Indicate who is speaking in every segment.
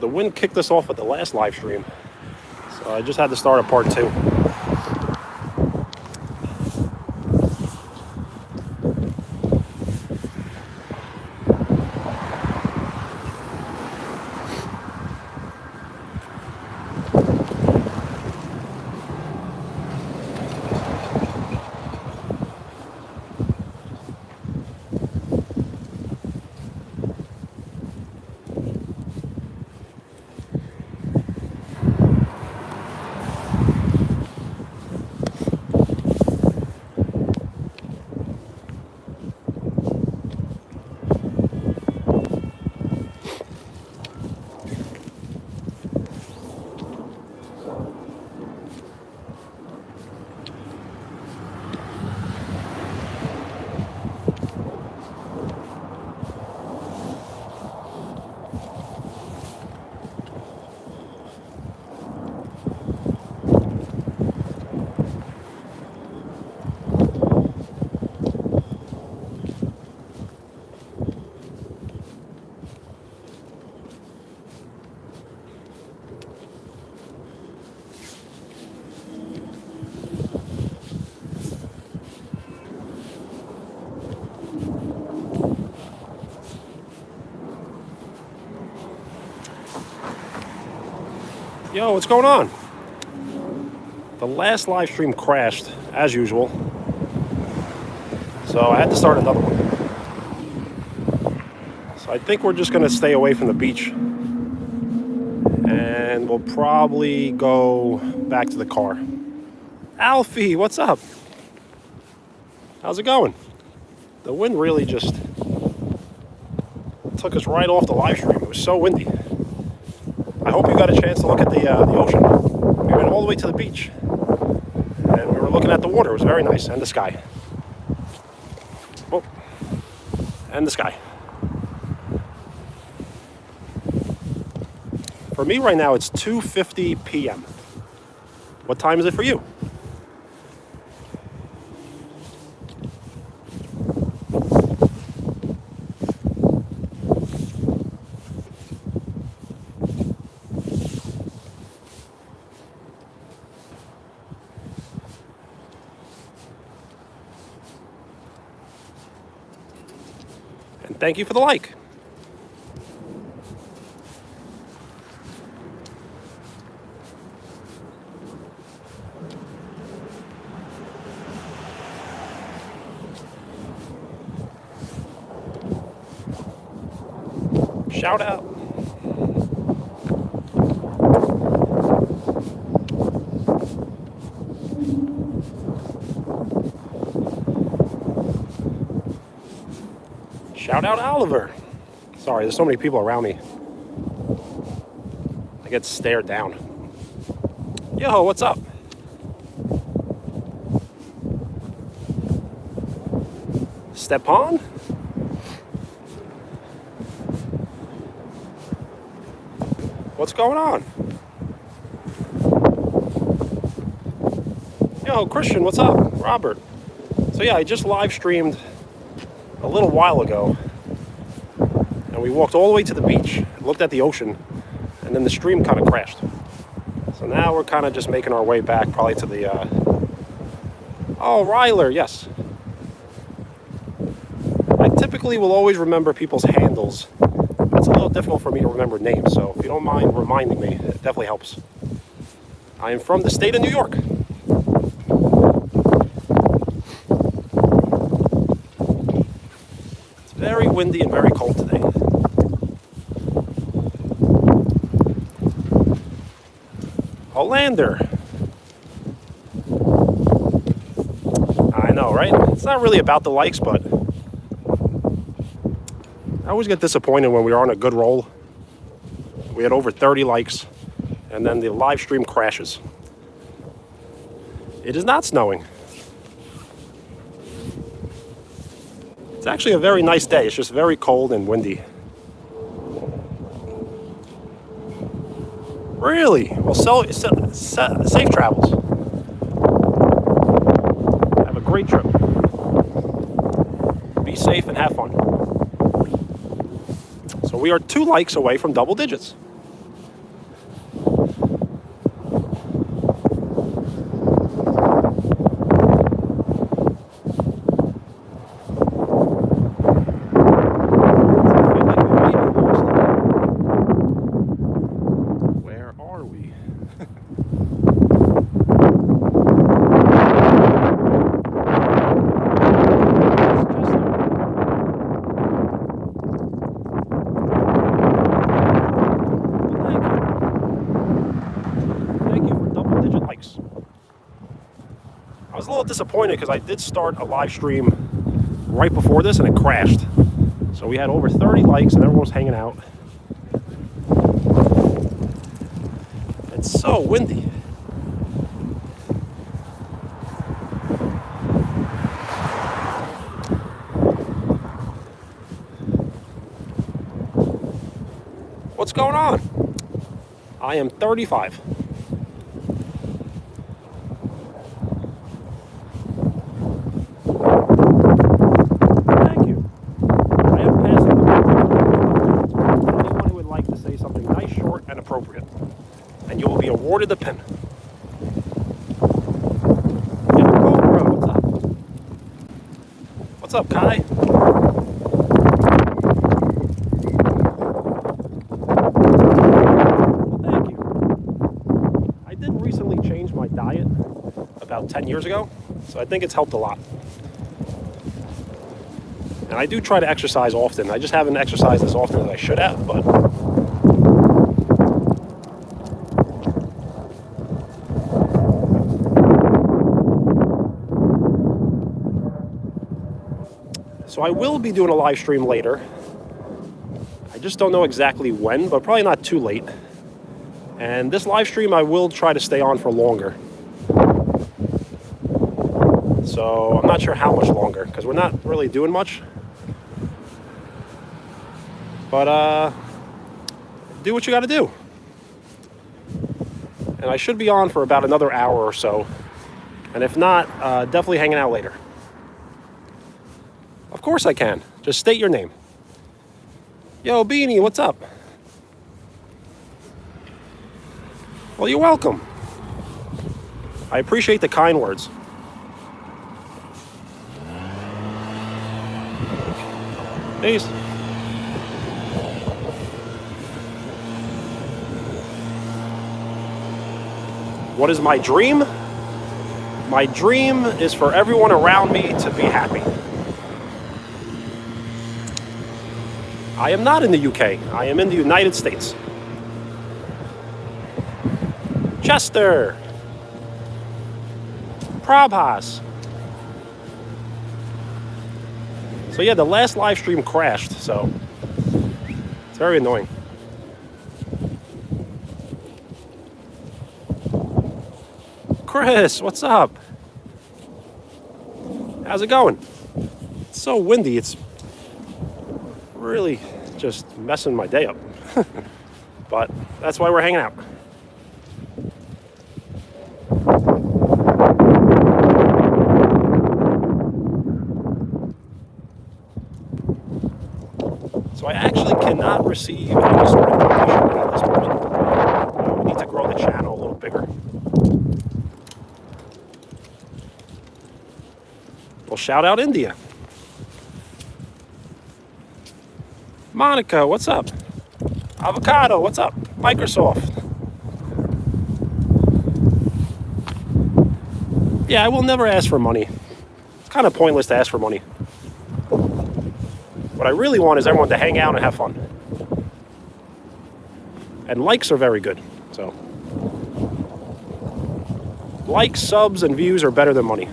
Speaker 1: the wind kicked us off at the last live stream. So I just had to start a part 2. Yo, what's going on? The last live stream crashed, as usual. So I had to start another one. So I think we're just going to stay away from the beach. And we'll probably go back to the car. Alfie, what's up? How's it going? The wind really just took us right off the live stream. It was so windy. I hope you got a chance to look at the ocean. We went all the way to the beach. And we were looking at the water. It was very nice. And the sky. Oh. And the sky. For me right now, it's 2:50 p.m. What time is it for you? And thank you for the like. Shout out. Shout out Oliver. Sorry, there's so many people around me. I get stared down. Yo, what's up? Stepan? What's going on? Yo, Christian, what's up? Robert. So yeah, I just live streamed a little while ago. And we walked all the way to the beach, looked at the ocean, and then the stream kind of crashed. So now we're kind of just making our way back probably to the... Oh, Ryler, yes. I typically will always remember people's handles. It's a little difficult for me to remember names, so if you don't mind reminding me, it definitely helps. I am from the state of New York. It's very windy and very cold today. Olander. I know, right? It's not really about the likes, but I always get disappointed when we are on a good roll. We had over 30 likes, and then the live stream crashes. It is not snowing. It's actually a very nice day. It's just very cold and windy. Really? Well, safe travels. Have a great trip. Be safe and have fun. So we are 2 likes away from double digits. disappointed because I did start a live stream right before this and it crashed. So we had over 30 likes and everyone was hanging out. It's so windy. What's going on? I am 35. Thank you. I am passing anyone who would like to say something nice, short, and appropriate. And you will be awarded the pin. Yeah, Cobra, what's up? What's up, Kai? Thank you. I did recently change my diet about 10 years ago, so I think it's helped a lot. And I do try to exercise often. I just haven't exercised as often as I should have, but so I will be doing a live stream later. I just don't know exactly when, but probably not too late. And this live stream I will try to stay on for longer. So I'm not sure how much longer, because we're not really doing much. But do what you got to do. And I should be on for about another hour or so. And if not, definitely hanging out later. Of course I can. Just state your name. Yo, Beanie, what's up? Well, you're welcome. I appreciate the kind words. Peace. What is my dream? My dream is for everyone around me to be happy. I am not in the UK. I am in the United States. Chester. Prabhas. So yeah, the last live stream crashed, so it's very annoying. Chris, what's up? How's it going? It's so windy, it's really just messing my day up. But that's why we're hanging out. So I actually cannot receive any sort of donation at this moment. We need to grow the channel a little bigger. Well, shout out India. Monica, what's up? Avocado, what's up? Microsoft. Yeah, I will never ask for money. It's kind of pointless to ask for money. What I really want is everyone to hang out and have fun. And likes are very good, so. Likes, subs, and views are better than money.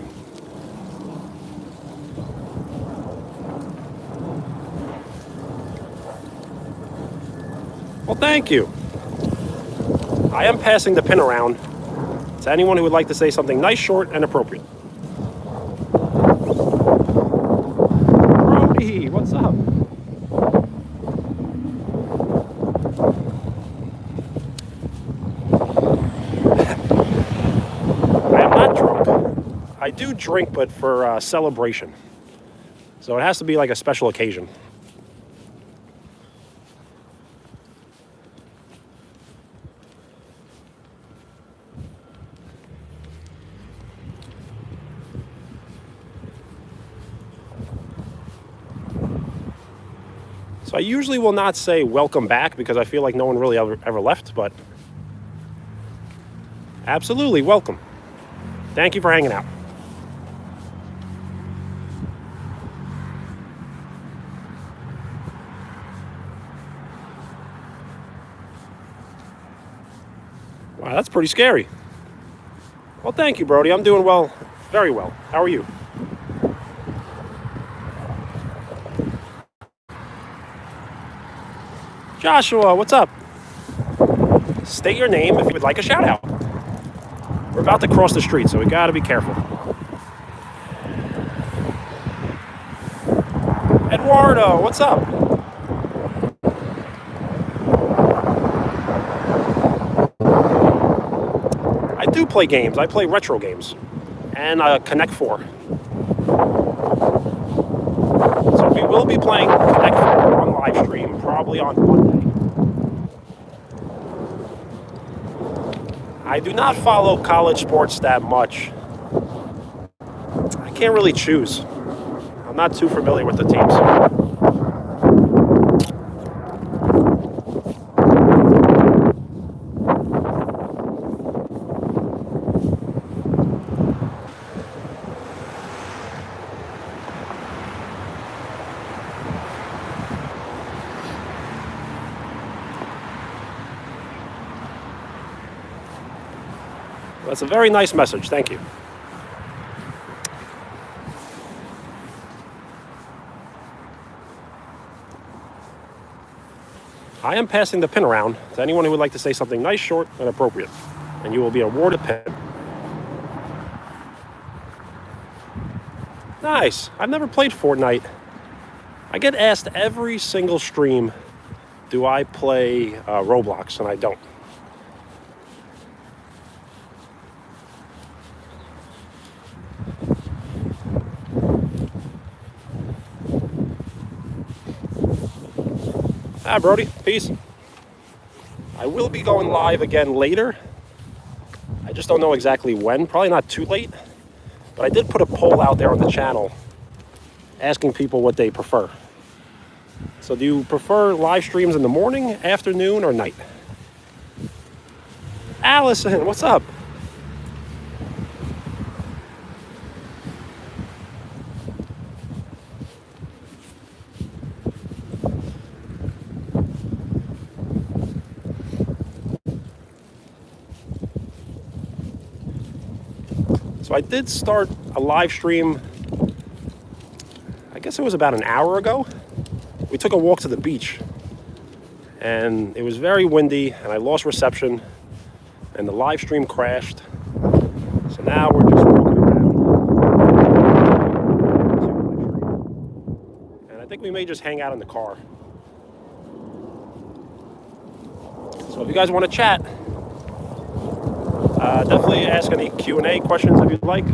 Speaker 1: Well, thank you. I am passing the pin around to anyone who would like to say something nice, short, and appropriate. Brody, what's up? I am not drunk. I do drink, but for celebration. So it has to be like a special occasion. So I usually will not say welcome back because I feel like no one really ever left, but absolutely welcome. Thank you for hanging out. Wow, that's pretty scary. Well, thank you, Brody. I'm doing well Very well. How are you? Joshua, what's up? State your name if you would like a shout out. We're about to cross the street, so we gotta be careful. Eduardo, what's up? I do play games. I play retro games and Connect 4. So we will be playing Connect 4 on live stream probably on Monday. I do not follow college sports that much. I can't really choose. I'm not too familiar with the teams. That's a very nice message. Thank you. I am passing the pin around to anyone who would like to say something nice, short, and appropriate, and you will be awarded a pin. Nice. I've never played Fortnite. I get asked every single stream, do I play Roblox, and I don't. Hi, Brody. Peace. I will be going live again later. I just don't know exactly when. Probably not too late. But I did put a poll out there on the channel asking people what they prefer. So do you prefer live streams in the morning, afternoon, or night? Allison, what's up? So I did start a live stream, I guess it was about an hour ago. We took a walk to the beach and it was very windy and I lost reception and the live stream crashed. So now we're just walking around. And I think we may just hang out in the car. So if you guys want to chat, definitely ask any Q&A questions if you'd like.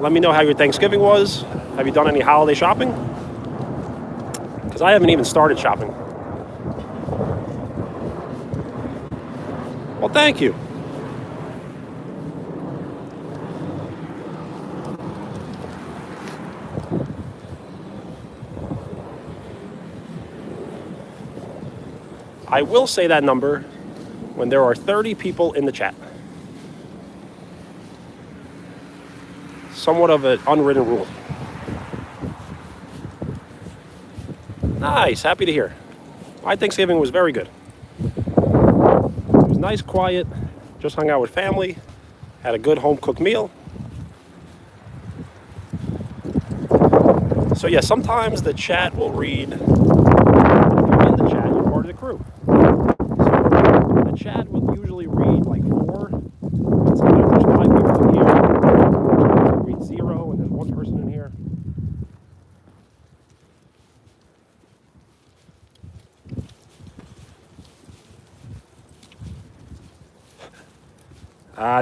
Speaker 1: Let me know how your Thanksgiving was. Have you done any holiday shopping? Because I haven't even started shopping. Well, thank you. I will say that number when there are 30 people in the chat. Somewhat of an unwritten rule. Nice, happy to hear. My Thanksgiving was very good. It was nice, quiet, just hung out with family, had a good home-cooked meal. So yeah, sometimes the chat will read, if you're in the chat, you're part of the crew. So the chat will usually read like 4, and sometimes there's 5 people in here. Sometimes it reads 0, and there's 1 person in here.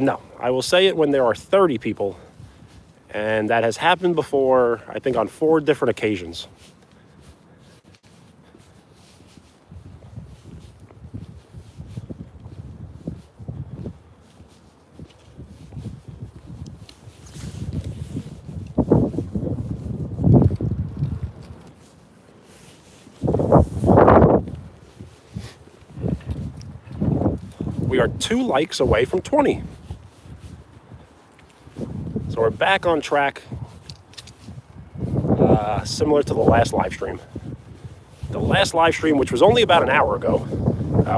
Speaker 1: No, I will say it when there are 30 people, and that has happened before, I think on 4 different occasions. We are 2 likes away from 20. So we're back on track, similar to the last live stream. The last live stream, which was only about an hour ago,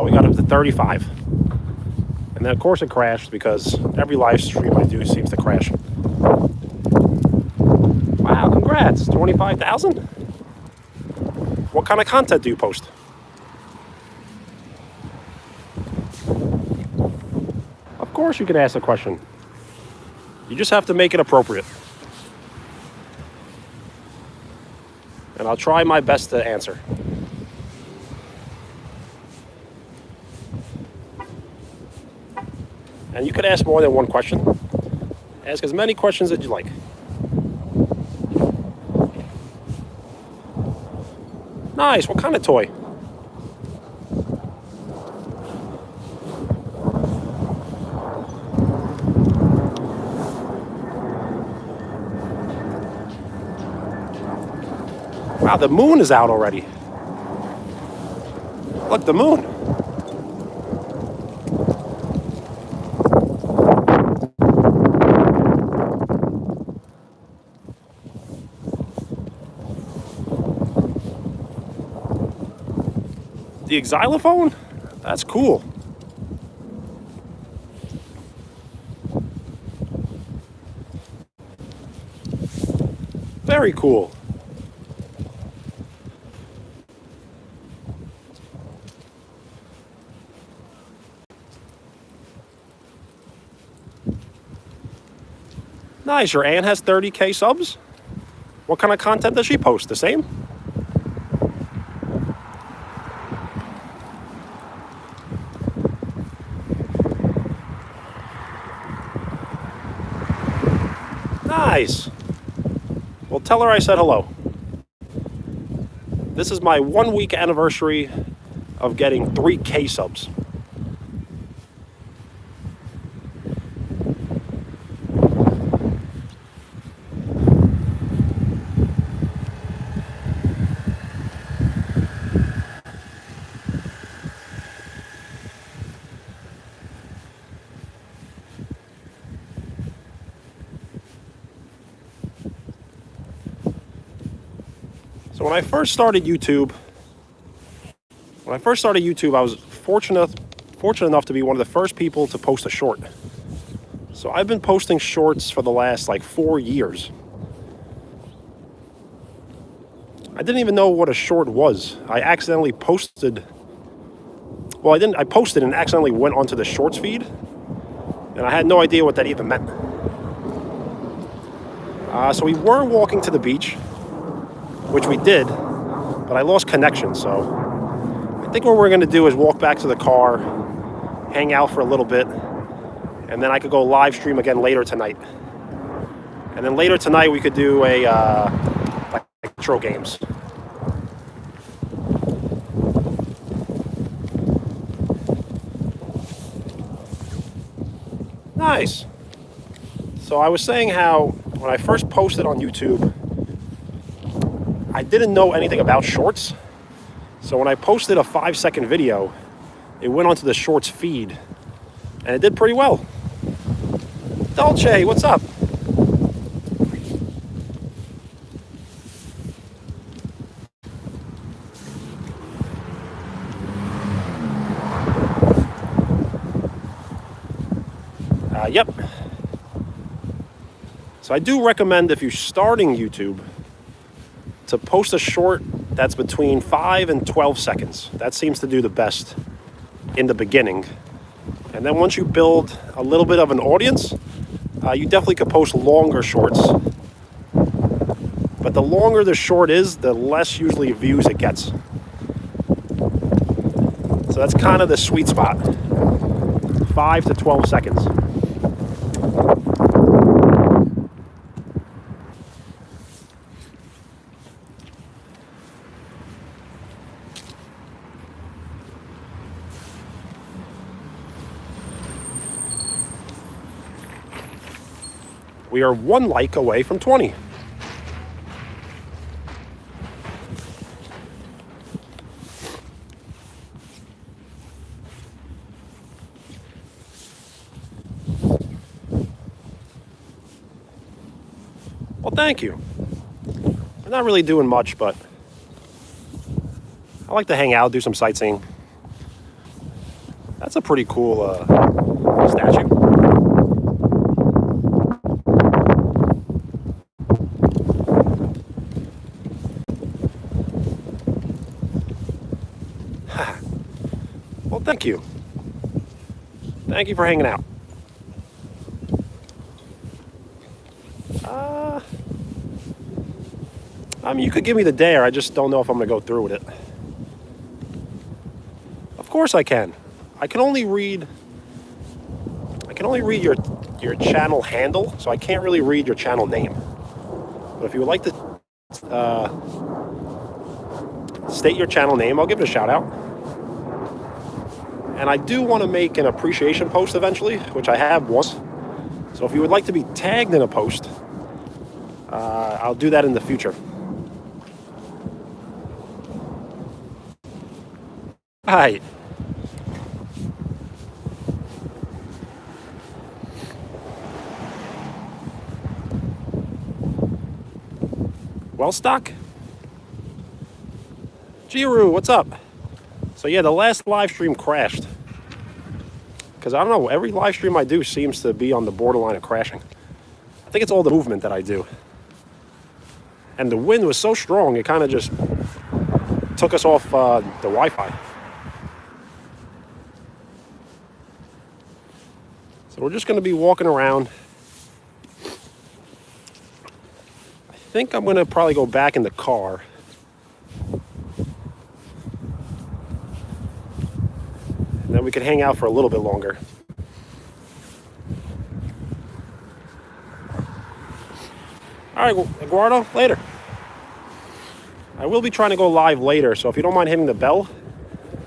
Speaker 1: we got up to 35. And then, of course, it crashed because every live stream I do seems to crash. Wow, congrats, 25,000? What kind of content do you post? Of course you can ask a question. You just have to make it appropriate. And I'll try my best to answer. And you could ask more than one question. Ask as many questions as you like. Nice, what kind of toy? Wow, the moon is out already. Look, the moon. The xylophone? That's cool. Very cool. Nice, your aunt has 30K subs? What kind of content does she post? The same? Nice. Well, tell her I said hello. This is my 1 week anniversary of getting 3K subs. So when I first started YouTube, I was fortunate enough to be one of the first people to post a short. So I've been posting shorts for the last like 4 years. I didn't even know what a short was. I posted and accidentally went onto the shorts feed, and I had no idea what that even meant. So we were walking to the beach, which we did, but I lost connection, so I think what we're gonna do is walk back to the car, hang out for a little bit, and then I could go live stream again later tonight. And then later tonight we could do a like retro games. Nice. So I was saying how when I first posted on YouTube, I didn't know anything about shorts. So when I posted a 5-second video, it went onto the shorts feed, and it did pretty well. Dolce, what's up? Yep. So I do recommend, if you're starting YouTube, to post a short that's between 5 and 12 seconds. That seems to do the best in the beginning. And then once you build a little bit of an audience, you definitely could post longer shorts. But the longer the short is, the less usually views it gets. So that's kind of the sweet spot. 5 to 12 seconds. We are 1 like away from 20. Well, thank you. We're not really doing much, but I like to hang out, do some sightseeing. That's a pretty cool statue. Well, thank you. Thank you for hanging out. I mean, you could give me the dare. I just don't know if I'm going to go through with it. Of course I can. I can only read your channel handle, so I can't really read your channel name. But if you would like to state your channel name, I'll give it a shout out. And I do want to make an appreciation post eventually, which I have once. So if you would like to be tagged in a post, I'll do that in the future. Hi. Wellstock? Jiru, what's up? So yeah, the last live stream crashed. Because I don't know, every live stream I do seems to be on the borderline of crashing. I think it's all the movement that I do. And the wind was so strong, it kind of just took us off the Wi-Fi. So we're just going to be walking around. I think I'm going to probably go back in the car. And then we could hang out for a little bit longer. All right, Eduardo, later. I will be trying to go live later, so if you don't mind hitting the bell,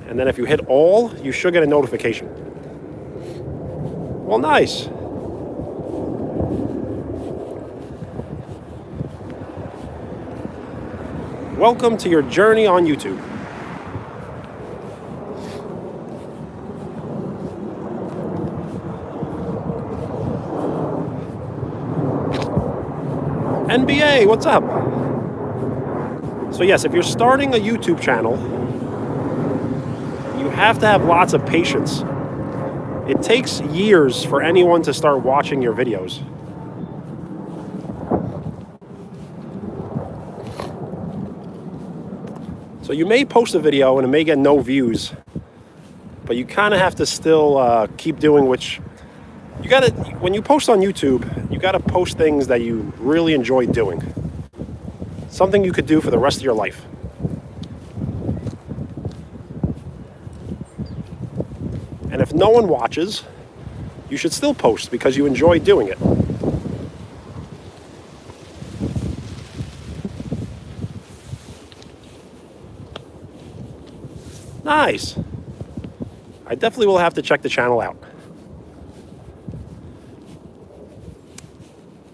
Speaker 1: and then if you hit all, you should get a notification. Well, nice. Welcome to your journey on YouTube. NBA, what's up? So yes, if you're starting a YouTube channel, you have to have lots of patience. It takes years for anyone to start watching your videos. So you may post a video and it may get no views, but you kind of have to still keep doing which you gotta, when you post on YouTube, you gotta post things that you really enjoy doing. Something you could do for the rest of your life. And if no one watches, you should still post because you enjoy doing it. Nice. I definitely will have to check the channel out.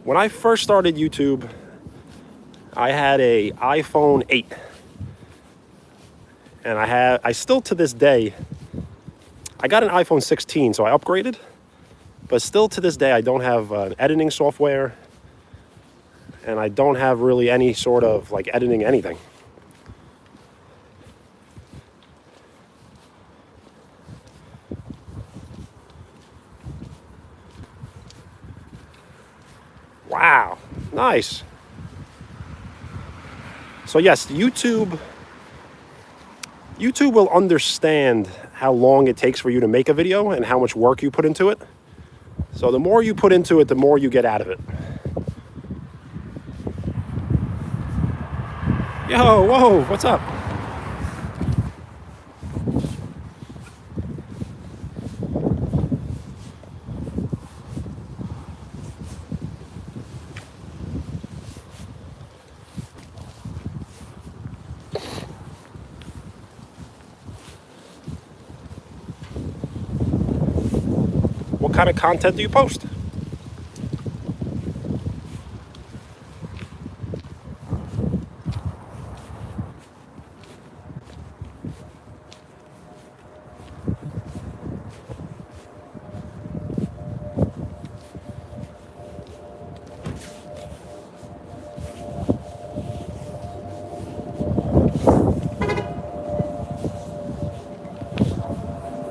Speaker 1: When I first started YouTube, I had an iPhone 8. And I still to this day, I got an iPhone 16, so I upgraded. But still to this day, I don't have editing software. And I don't have really any sort of like editing anything. Wow, nice. So yes, YouTube will understand how long it takes for you to make a video and how much work you put into it. So the more you put into it, the more you get out of it. Yo, whoa, what's up? What kind of content do you post?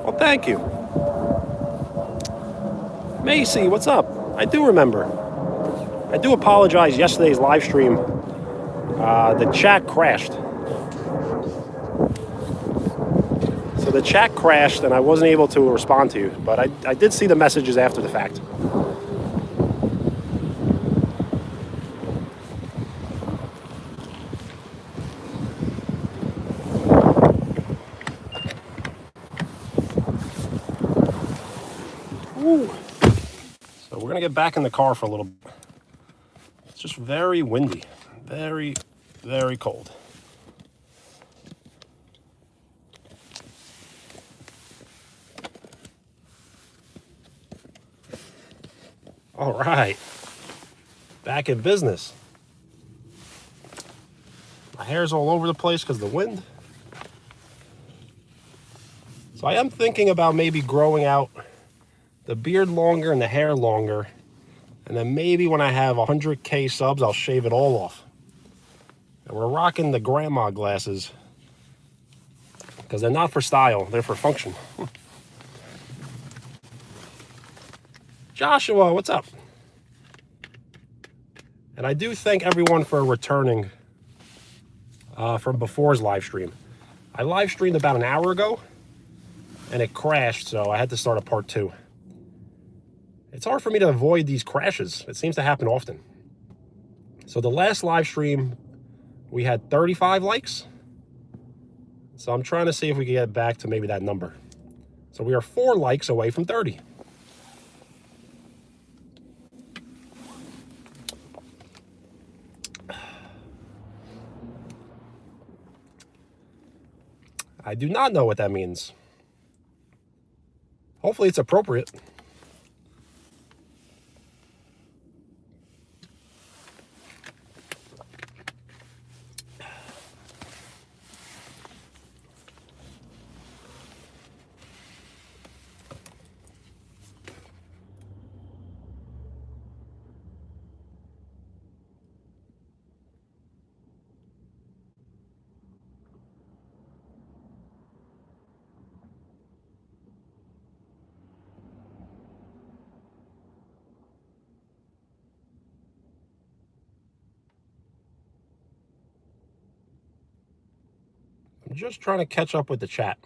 Speaker 1: Well, thank you. Macy, what's up? I do remember. I do apologize. Yesterday's live stream, the chat crashed. So the chat crashed and I wasn't able to respond to you, but I did see the messages after the fact. Ooh. So we're gonna get back in the car for a little bit. It's just very windy, very, very cold. All right, back in business. My hair's all over the place because of the wind. So I am thinking about maybe growing out the beard longer and the hair longer. And then maybe when I have 100K subs, I'll shave it all off. And we're rocking the grandma glasses because they're not for style, they're for function. Joshua, what's up? And I do thank everyone for returning from before's live stream. I live streamed about an hour ago and it crashed, so I had to start a part 2. It's hard for me to avoid these crashes. It seems to happen often. So the last live stream, we had 35 likes. So I'm trying to see if we can get back to maybe that number. So we are 4 likes away from 30. I do not know what that means. Hopefully it's appropriate. I'm just trying to catch up with the chat.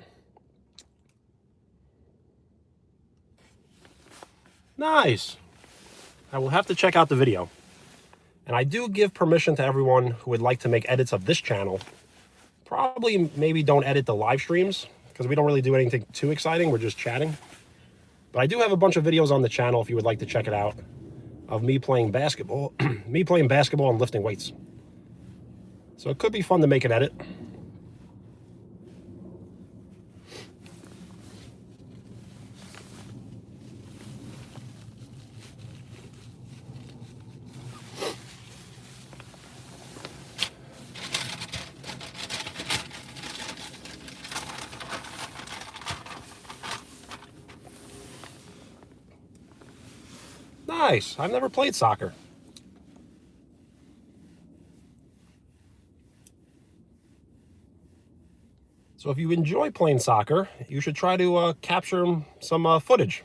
Speaker 1: Nice. I will have to check out the video. And I do give permission to everyone who would like to make edits of this channel. Probably maybe don't edit the live streams because we don't really do anything too exciting. We're just chatting. But I do have a bunch of videos on the channel if you would like to check it out of me playing basketball, me playing basketball and lifting weights. So it could be fun to make an edit. Nice. I've never played soccer. So if you enjoy playing soccer, you should try to capture some footage.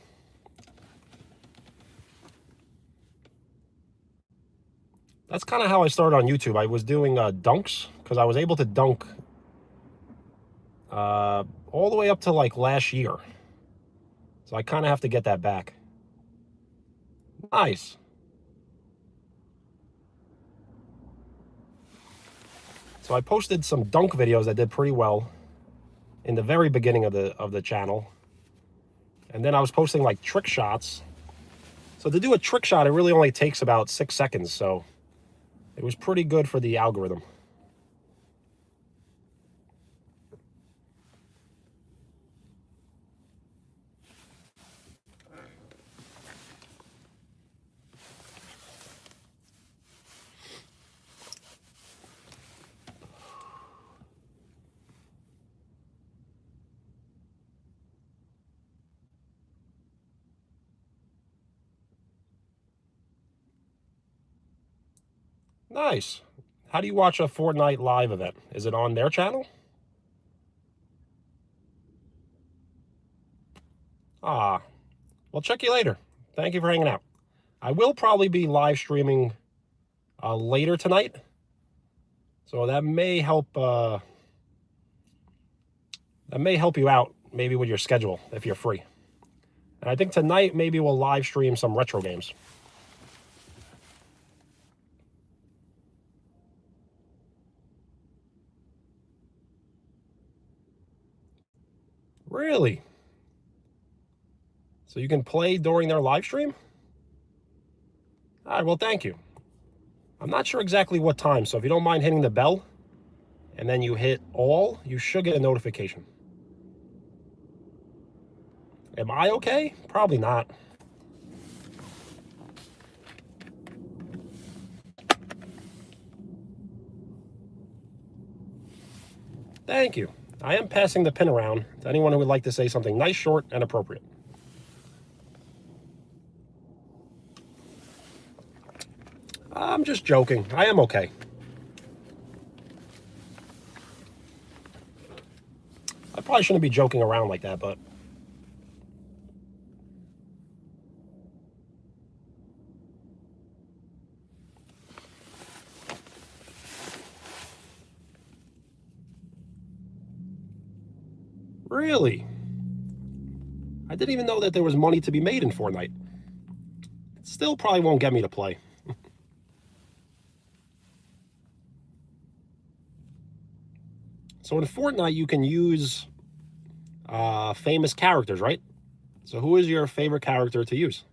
Speaker 1: That's kind of how I started on YouTube. I was doing dunks because I was able to dunk all the way up to like last year. So I kind of have to get that back. Nice. So I posted some dunk videos that did pretty well in the very beginning of the channel. And then I was posting like trick shots. So to do a trick shot, it really only takes about 6 seconds. So it was pretty good for the algorithm. Nice. How do you watch a Fortnite live event? Is it on their channel? Ah, well, check you later. Thank you for hanging out. I will probably be live streaming later tonight, so that may help. That may help you out, maybe with your schedule if you're free. And I think tonight maybe we'll live stream some retro games. Really? So you can play during their live stream? All right, well, thank you. I'm not sure exactly what time, so if you don't mind hitting the bell and then you hit all, you should get a notification. Am I okay? Probably not. Thank you. I am passing the pin around to anyone who would like to say something nice, short, and appropriate. I'm just joking. I am okay. I probably shouldn't be joking around like that, but... Really? I didn't even know that there was money to be made in Fortnite. Still probably won't get me to play. So in Fortnite, you can use famous characters, right? So who is your favorite character to use?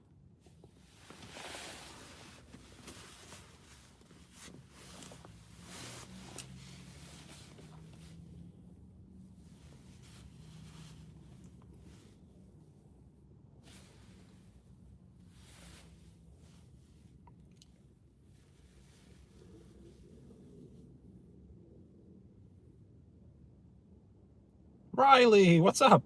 Speaker 1: Riley, what's up?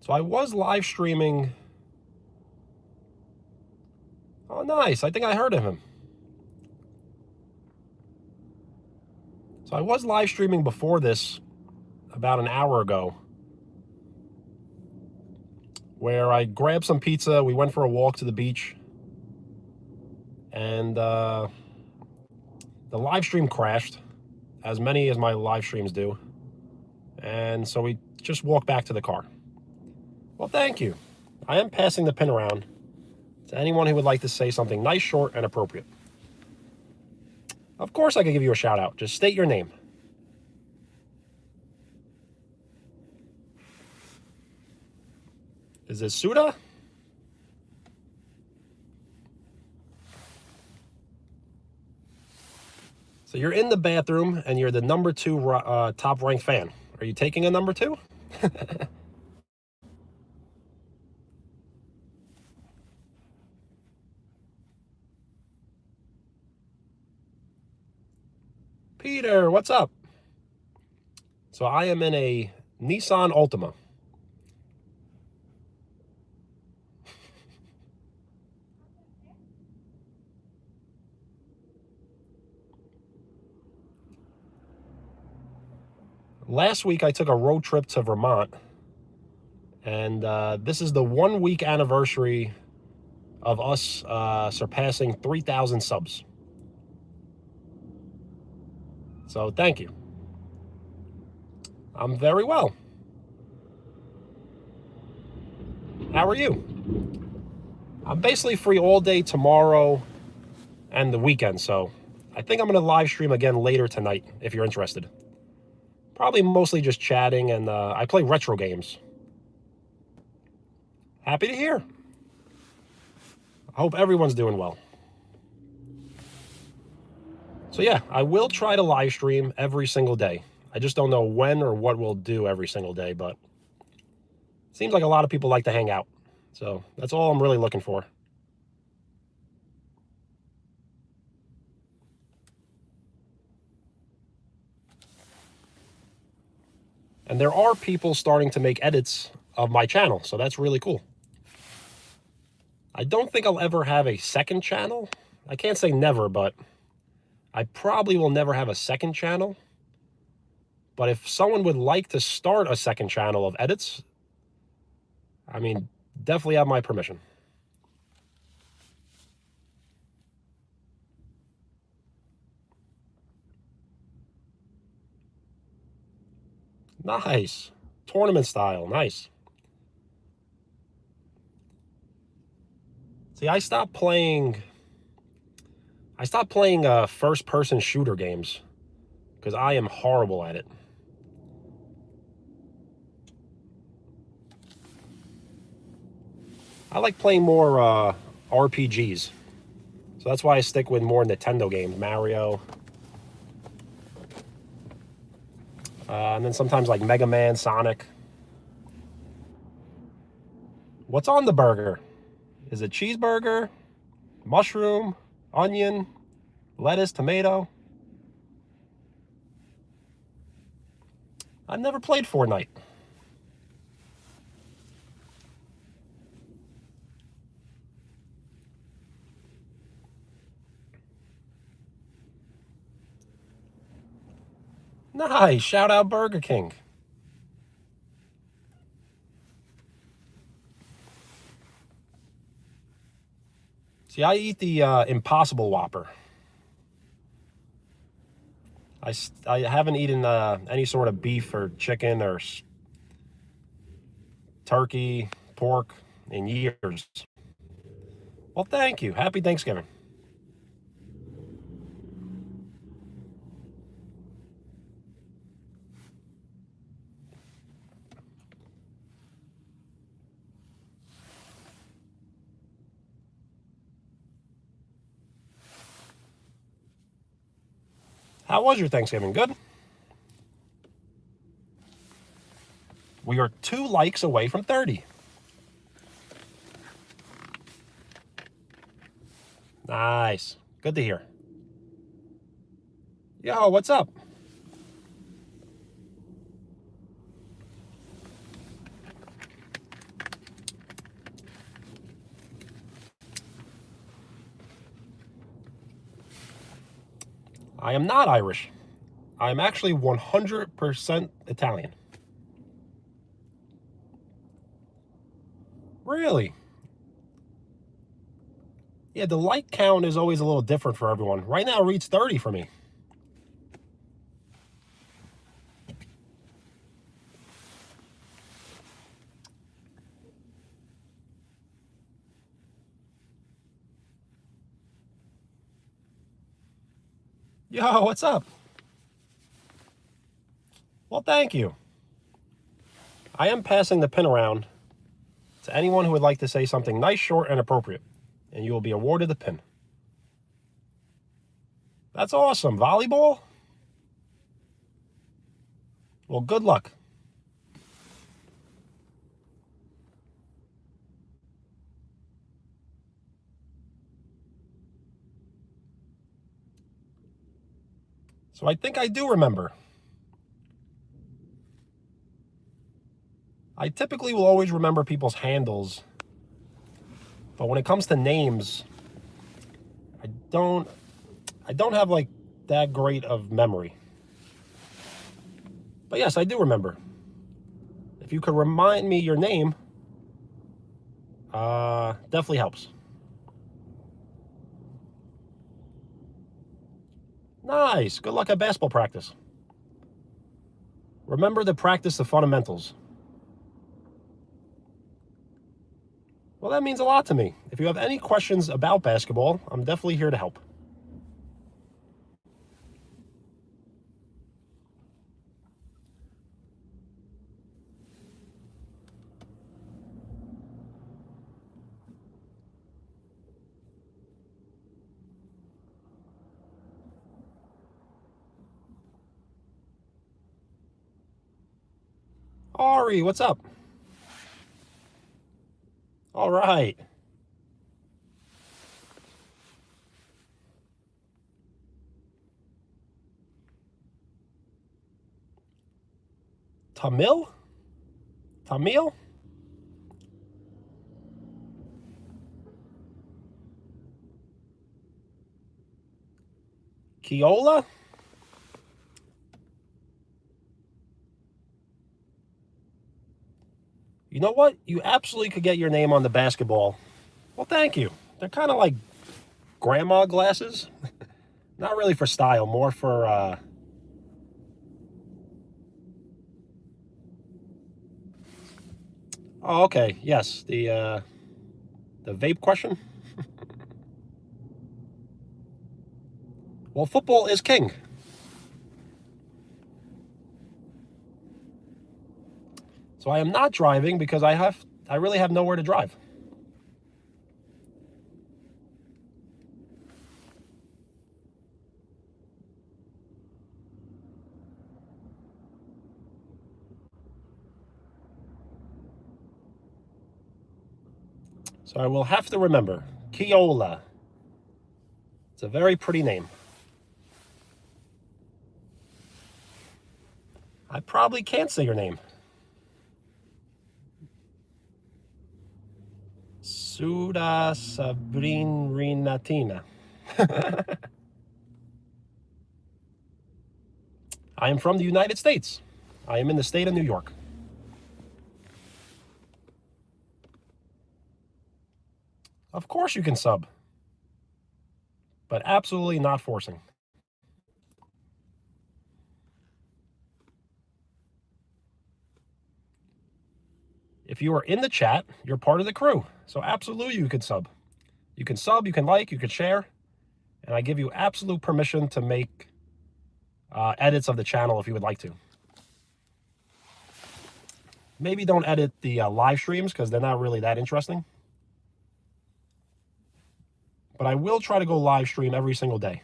Speaker 1: So I was live streaming. Oh, nice. I think I heard of him. So I was live streaming before this about an hour ago, where I grabbed some pizza. We went for a walk to the beach, and the live stream crashed, as many as my live streams do. And so we just walked back to the car. Well, thank you. I am passing the pin around to anyone who would like to say something nice, short, and appropriate. Of course I could give you a shout out. Just state your name. Is this Suda? So you're in the bathroom and you're the number 2 top ranked fan. Are you taking a number 2? Peter, what's up? So I am in a Nissan Altima. Last week I took a road trip to Vermont, and this is the 1-week anniversary of us surpassing 3,000 subs. So thank you. I'm very well. How are you? I'm basically free all day tomorrow and the weekend, so I think I'm going to live stream again later tonight if you're interested. Probably mostly just chatting, and I play retro games. Happy to hear. I hope everyone's doing well. So yeah, I will try to live stream every single day. I just don't know when or what we'll do every single day, but it seems like a lot of people like to hang out. So that's all I'm really looking for. And there are people starting to make edits of my channel, so that's really cool. I don't think I'll ever have a second channel. I can't say never, but I probably will never have a second channel. But if someone would like to start a second channel of edits, I mean, definitely have my permission. Nice. Tournament style. Nice. See, I stopped playing first-person shooter games because I am horrible at it. I like playing more RPGs. So that's why I stick with more Nintendo games, Mario. And then sometimes like Mega Man, Sonic. What's on the burger? Is it cheeseburger, mushroom, onion, lettuce, tomato? I've never played Fortnite. Nice. Shout out Burger King. See, I eat the Impossible Whopper. I haven't eaten any sort of beef or chicken or turkey, pork in years. Well, thank you. Happy Thanksgiving. How was your Thanksgiving? Good? We are 2 likes away from 30. Nice. Good to hear. Yo, what's up? I am not Irish. I am actually 100% Italian. Really? Yeah, the like count is always a little different for everyone. Right now it reads 30 for me. Yo, what's up? Well, thank you. I am passing the pin around to anyone who would like to say something nice, short, and appropriate, and you will be awarded the pin. That's awesome. Volleyball? Well, good luck. So I think I do remember. I typically will always remember people's handles, but when it comes to names, I don't have like that great of memory. But yes, I do remember. If you could remind me your name, definitely helps. Nice. Good luck at basketball practice. Remember to practice the fundamentals. Well, that means a lot to me. If you have any questions about basketball, I'm definitely here to help. Ari, what's up? All right. Tamil? Tamil? Keola? You know what? You absolutely could get your name on the basketball. Well, thank you. They're kind of like grandma glasses. Not really for style, more for oh, okay. Yes, the vape question. Well, football is king. So I am not driving because I really have nowhere to drive. So I will have to remember Keola. It's a very pretty name. I probably can't say your name. Suda Sabrinatina. I am from the United States. I am in the state of New York. Of course you can sub, but absolutely not forcing. If you are in the chat, you're part of the crew. So absolutely you could sub. You can sub, you can like, you can share, and I give you absolute permission to make edits of the channel if you would like to. Maybe don't edit the live streams because they're not really that interesting. But I will try to go live stream every single day.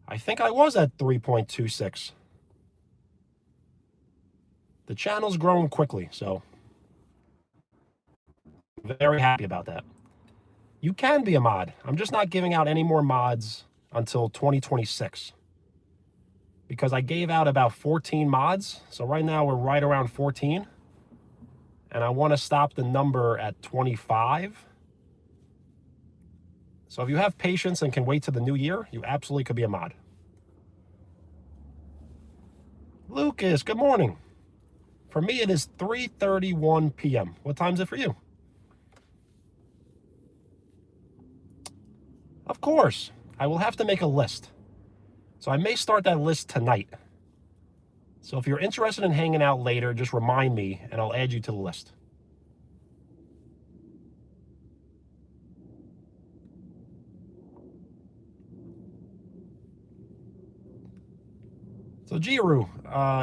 Speaker 1: I think I was at 3.26. The channel's growing quickly, so very happy about that. You can be a mod. I'm just not giving out any more mods until 2026. Because I gave out about 14 mods. So right now we're right around 14. And I want to stop the number at 25. So if you have patience and can wait till the new year, you absolutely could be a mod. Lucas, good morning. For me, it is 3:31 p.m. What time is it for you? Of course, I will have to make a list. So I may start that list tonight. So if you're interested in hanging out later, just remind me and I'll add you to the list. So Jiru,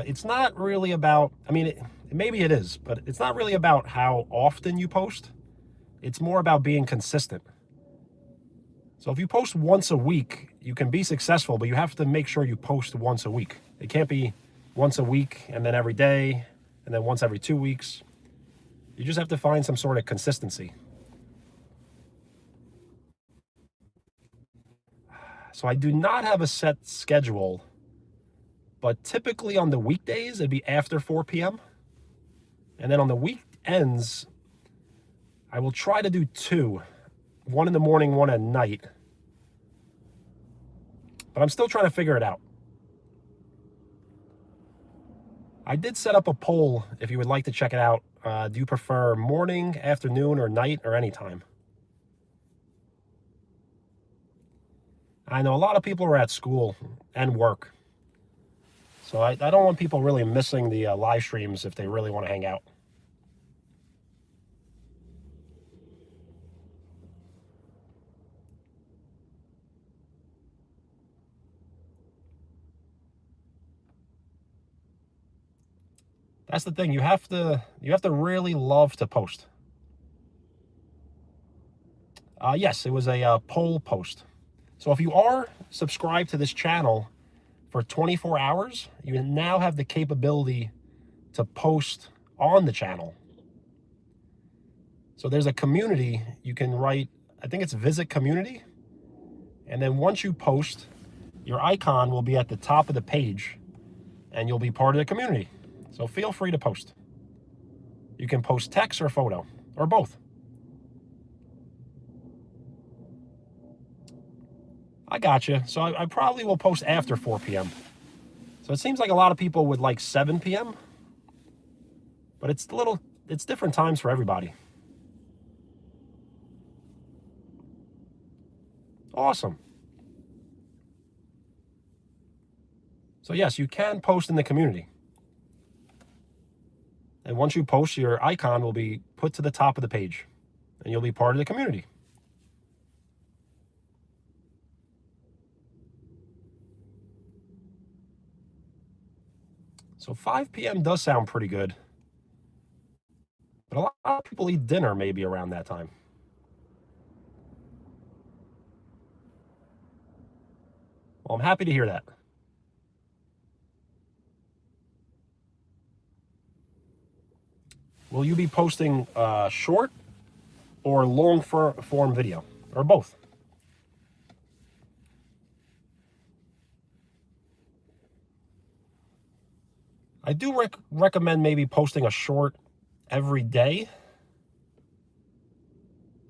Speaker 1: it's not really about, I mean, maybe it is, but it's not really about how often you post. It's more about being consistent. So if you post once a week, you can be successful, but you have to make sure you post once a week. It can't be once a week and then every day and then once every 2 weeks. You just have to find some sort of consistency. So I do not have a set schedule, but typically on the weekdays, it'd be after 4 p.m. And then on the weekends, I will try to do 2. 1 in the morning, 1 at night. But I'm still trying to figure it out. I did set up a poll if you would like to check it out. Do you prefer morning, afternoon, or night, or anytime? I know a lot of people are at school and work. So I don't want people really missing the live streams if they really want to hang out. That's the thing. You have to really love to post. Yes, it was a poll post. So if you are subscribed to this channel for 24 hours, you now have the capability to post on the channel. So there's a community you can write, I think it's visit community. And then once you post, your icon will be at the top of the page and you'll be part of the community. So feel free to post. You can post text or photo or both. I got you. So I probably will post after 4 p.m. So it seems like a lot of people would like 7 p.m. But it's different times for everybody. Awesome. So yes, you can post in the community. And once you post, your icon will be put to the top of the page, and you'll be part of the community. So 5 p.m. does sound pretty good. But a lot of people eat dinner maybe around that time. Well, I'm happy to hear that. Will you be posting short or long form video, or both? I do recommend maybe posting a short every day,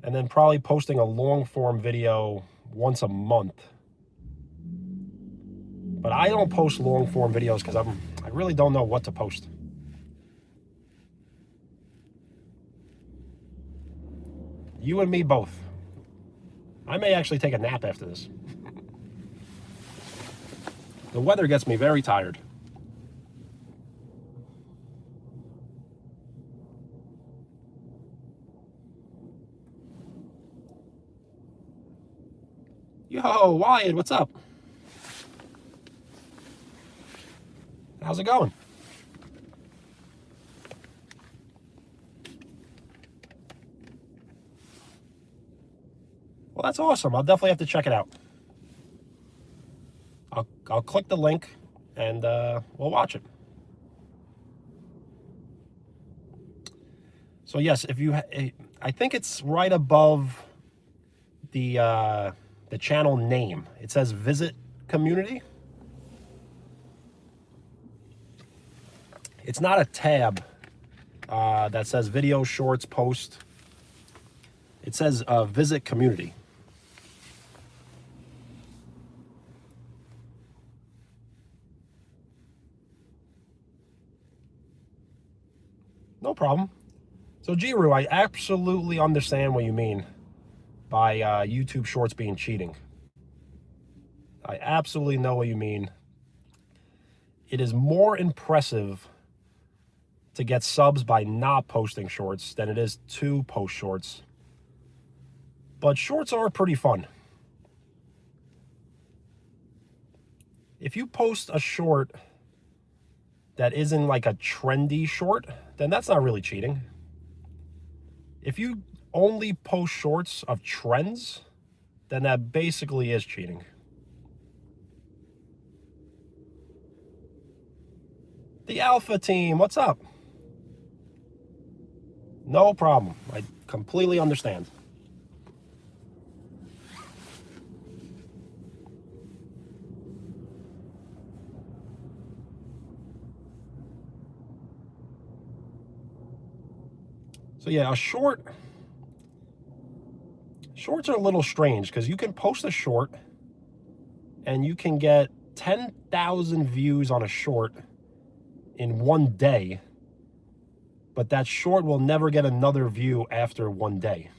Speaker 1: and then probably posting a long form video once a month. But I don't post long form videos because I really don't know what to post. You and me both. I may actually take a nap after this. The weather gets me very tired. Yo, Wyatt, what's up? How's it going? Well, that's awesome. I'll definitely have to check it out. I'll click the link and we'll watch it. So yes, if you, I think it's right above the channel name. It says Visit Community. It's not a tab that says Video, Shorts, Post. It says Visit Community. No problem. So Jiru, I absolutely understand what you mean by YouTube Shorts being cheating. I absolutely know what you mean. It is more impressive to get subs by not posting shorts than it is to post shorts. But shorts are pretty fun. If you post a short that isn't like a trendy short, then that's not really cheating. If you only post shorts of trends, then that basically is cheating. The Alpha team, what's up? No problem. I completely understand. So yeah, shorts are a little strange because you can post a short and you can get 10,000 views on a short in one day, but that short will never get another view after one day.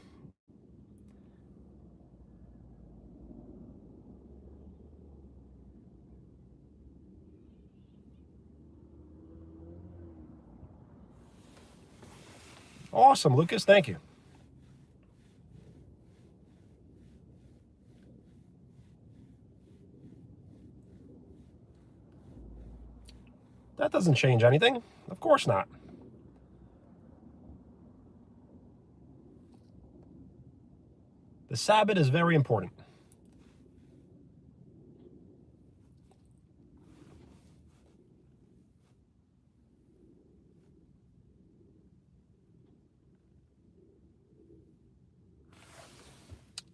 Speaker 1: Awesome, Lucas, thank you. That doesn't change anything. Of course not. The Sabbath is very important.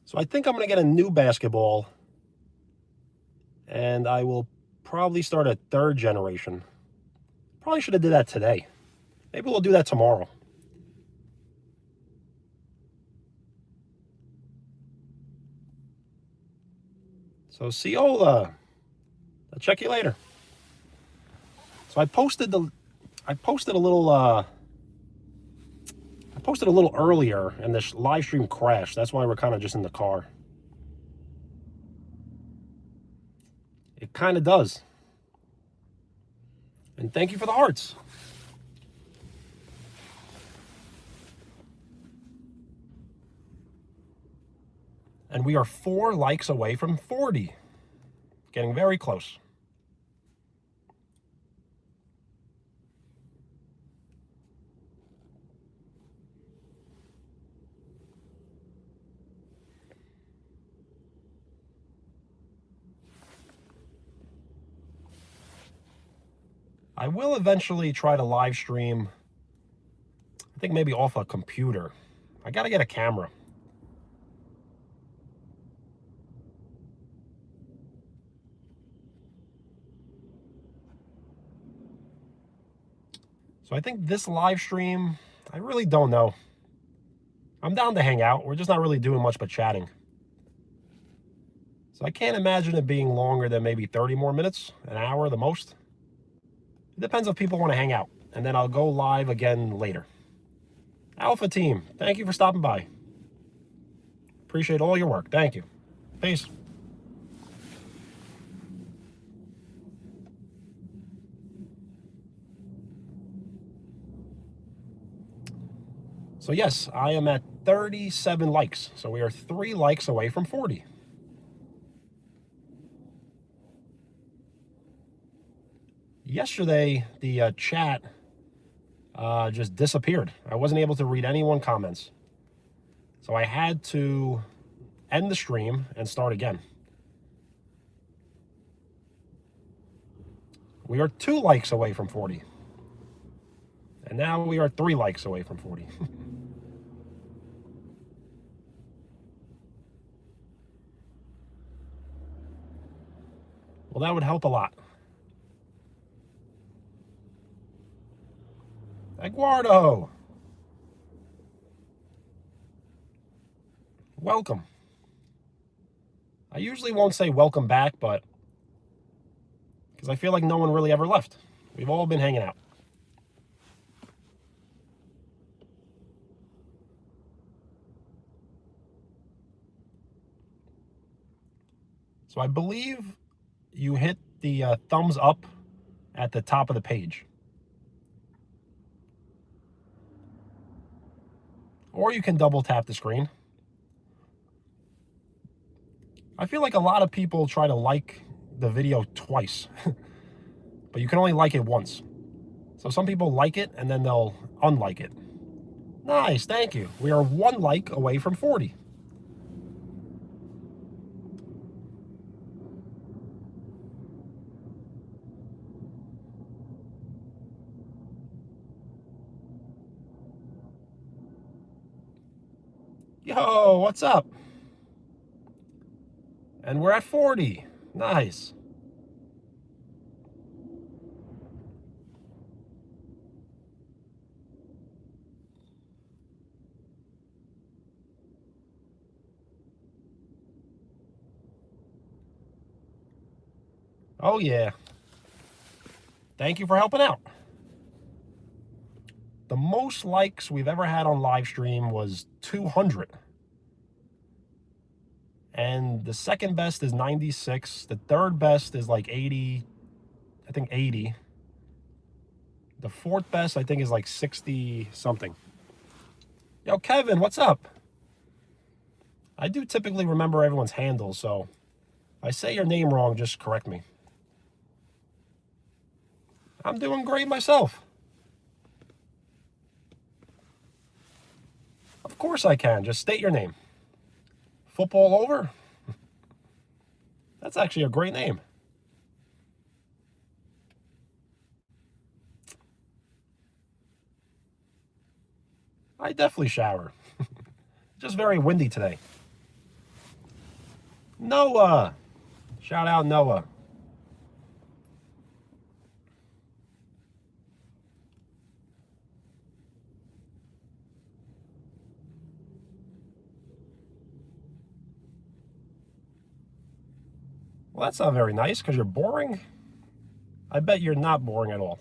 Speaker 1: So I think I'm going to get a new basketball, and I will probably start a third generation. Probably should have did that today. Maybe we'll do that tomorrow. So Ciola, I'll check you later. So I posted a little posted a little earlier and this live stream crashed. That's why we're kind of just in the car. It kind of does. And thank you for the hearts. And we are 4 likes away from 40. Getting very close. I will eventually try to live stream, I think maybe off a computer. I got to get a camera. So I think this live stream, I really don't know. I'm down to hang out. We're just not really doing much but chatting. So I can't imagine it being longer than maybe 30 more minutes, an hour the most. It depends if people want to hang out. And then I'll go live again later. Alpha Team, thank you for stopping by. Appreciate all your work. Thank you. Peace. So yes, I am at 37 likes. So we are 3 likes away from 40. Yesterday, the chat just disappeared. I wasn't able to read anyone's comments. So I had to end the stream and start again. We are 2 likes away from 40. And now we are 3 likes away from 40. Well, that would help a lot. Eduardo, welcome. I usually won't say welcome back, but because I feel like no one really ever left. We've all been hanging out. So I believe you hit the thumbs up at the top of the page. Or you can double tap the screen. I feel like a lot of people try to like the video twice, but you can only like it once. So some people like it and then they'll unlike it. Nice, thank you. We are 1 like away from 40. Yo, what's up? And we're at 40. Nice. Oh, yeah. Thank you for helping out. The most likes we've ever had on live stream was 200. And the second best is 96. The third best is like 80. I think 80. The fourth best, I think, is like 60 something. Yo, Kevin, what's up? I do typically remember everyone's handles, so if I say your name wrong, just correct me. I'm doing great myself. Of course I can. Just state your name. Football over? That's actually a great name. I definitely shower. Just very windy today. Noah. Shout out Noah. Well, that's not very nice because you're boring. I bet you're not boring at all.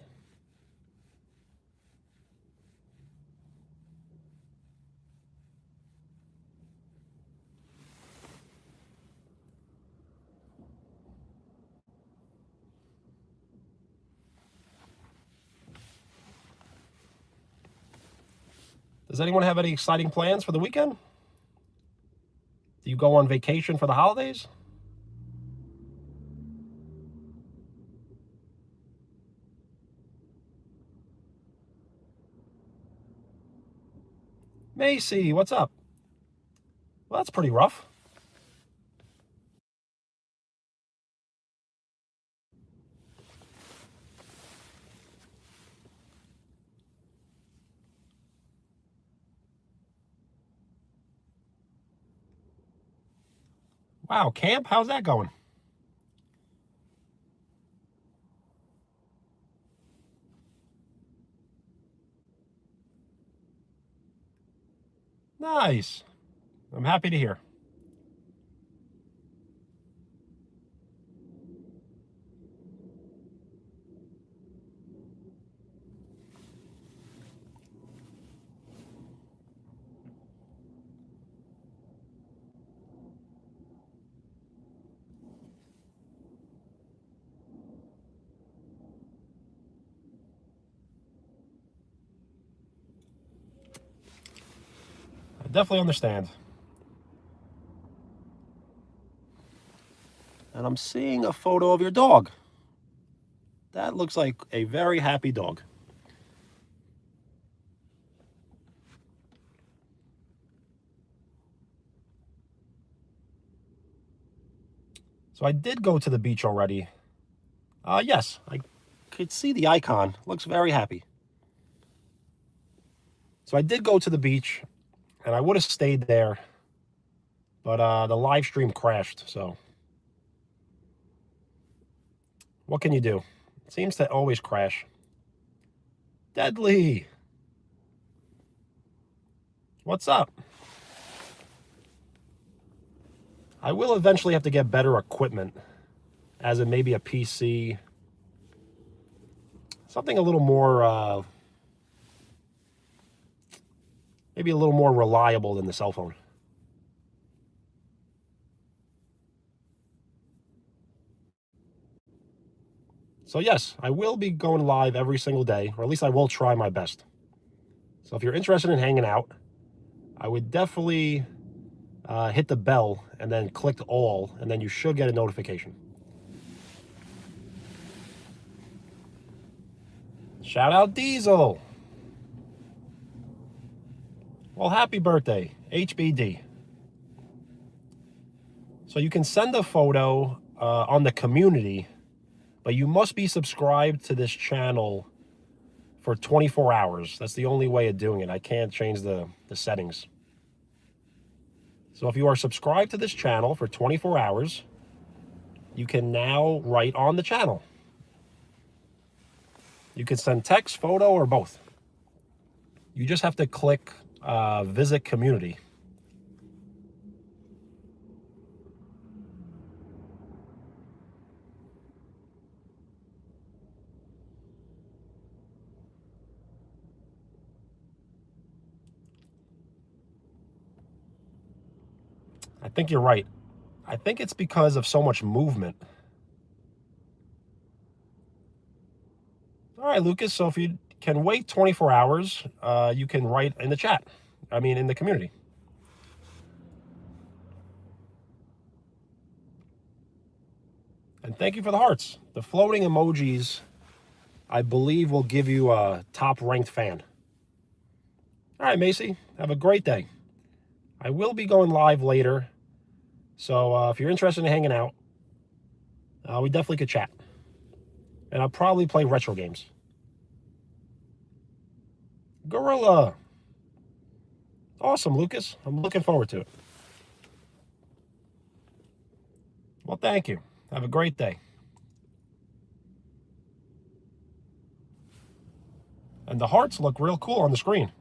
Speaker 1: Does anyone have any exciting plans for the weekend? Do you go on vacation for the holidays? Macy, what's up? Well, that's pretty rough. Wow, camp? How's that going? Nice. I'm happy to hear. I definitely understand. And I'm seeing a photo of your dog. That looks like a very happy dog. So I did go to the beach already. Yes, I could see the icon. Looks very happy. So I did go to the beach, and I would have stayed there, but the live stream crashed. So what can you do? It seems to always crash. Deadly. What's up? I will eventually have to get better equipment, as in maybe a PC. Something a little more, maybe a little more reliable than the cell phone. So yes, I will be going live every single day, or at least I will try my best. So if you're interested in hanging out, I would definitely hit the bell and then click all, and then you should get a notification. Shout out Diesel. Well, happy birthday, HBD. So you can send a photo on the community, but you must be subscribed to this channel for 24 hours. That's the only way of doing it. I can't change the settings. So if you are subscribed to this channel for 24 hours, you can now write on the channel. You can send text, photo, or both. You just have to click visit community. I think you're right. I think it's because of so much movement. All right, Lucas. So if you can wait 24 hours, you can write in the chat. I mean, in the community. And thank you for the hearts. The floating emojis, I believe, will give you a top-ranked fan. All right, Macy. Have a great day. I will be going live later. So if you're interested in hanging out, we definitely could chat. And I'll probably play retro games. Gorilla. Awesome, Lucas. I'm looking forward to it. Well, thank you. Have a great day. And the hearts look real cool on the screen.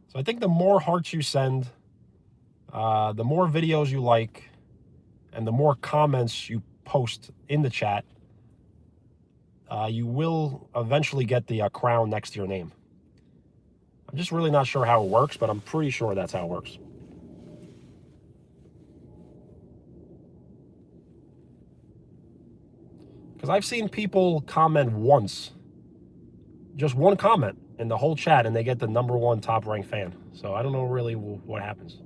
Speaker 1: So I think the more hearts you send, the more videos you like, and the more comments you post in the chat, you will eventually get the crown next to your name. I'm just really not sure how it works, but I'm pretty sure that's how it works. Because I've seen people comment once, just one comment, in the whole chat, and they get the #1 top ranked fan. So I don't know really what happens.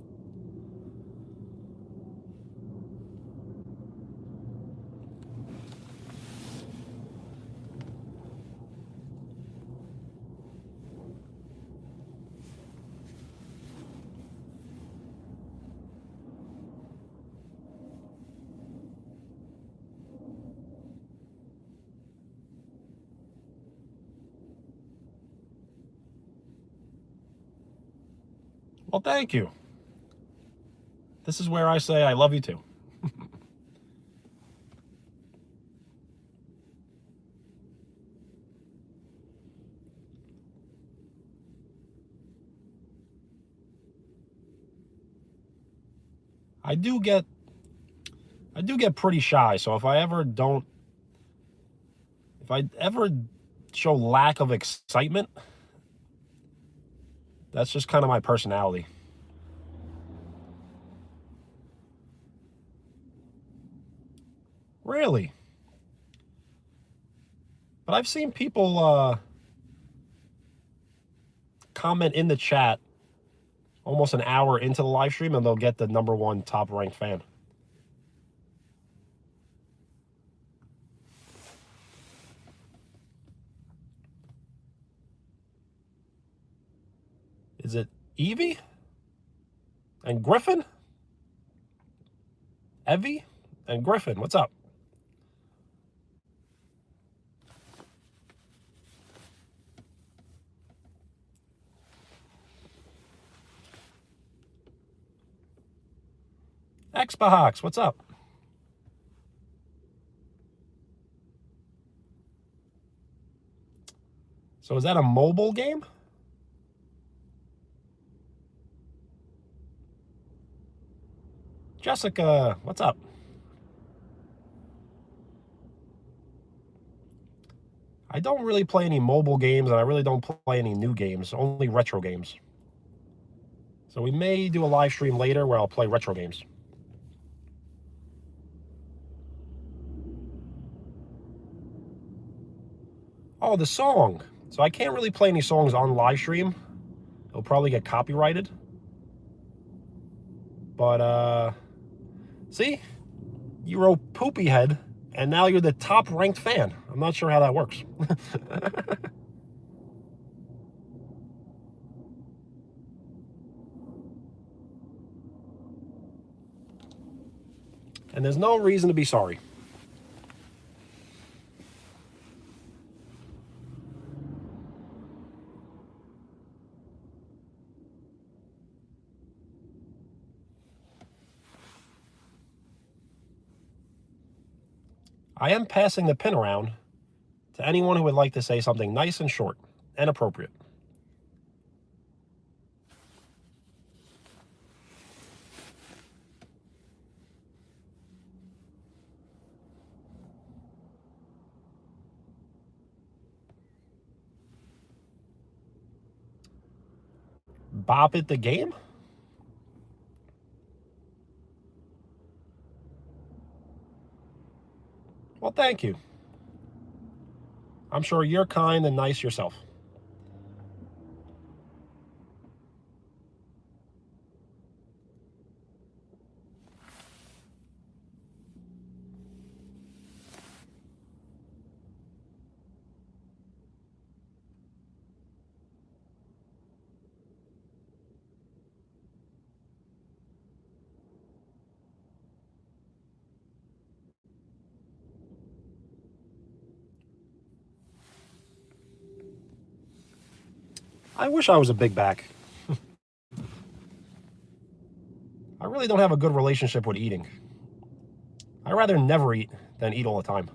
Speaker 1: Well, thank you. This is where I say I love you too. I do get pretty shy, so if I ever show lack of excitement, that's just kind of my personality. Really? But I've seen people comment in the chat almost an hour into the live stream, and they'll get the #1 top ranked fan. Is it Evie and Griffin? Evie and Griffin, what's up? Xbahox, what's up? So is that a mobile game? Jessica, what's up? I don't really play any mobile games, and I really don't play any new games, only retro games. So we may do a live stream later where I'll play retro games. Oh, the song. So I can't really play any songs on live stream. It'll probably get copyrighted. But, see? You wrote Poopy Head, and now you're the top ranked fan. I'm not sure how that works. And there's no reason to be sorry. I am passing the pin around to anyone who would like to say something nice and short and appropriate. Bop It the game? Well, thank you. I'm sure you're kind and nice yourself. I wish I was a big back. I really don't have a good relationship with eating. I'd rather never eat than eat all the time.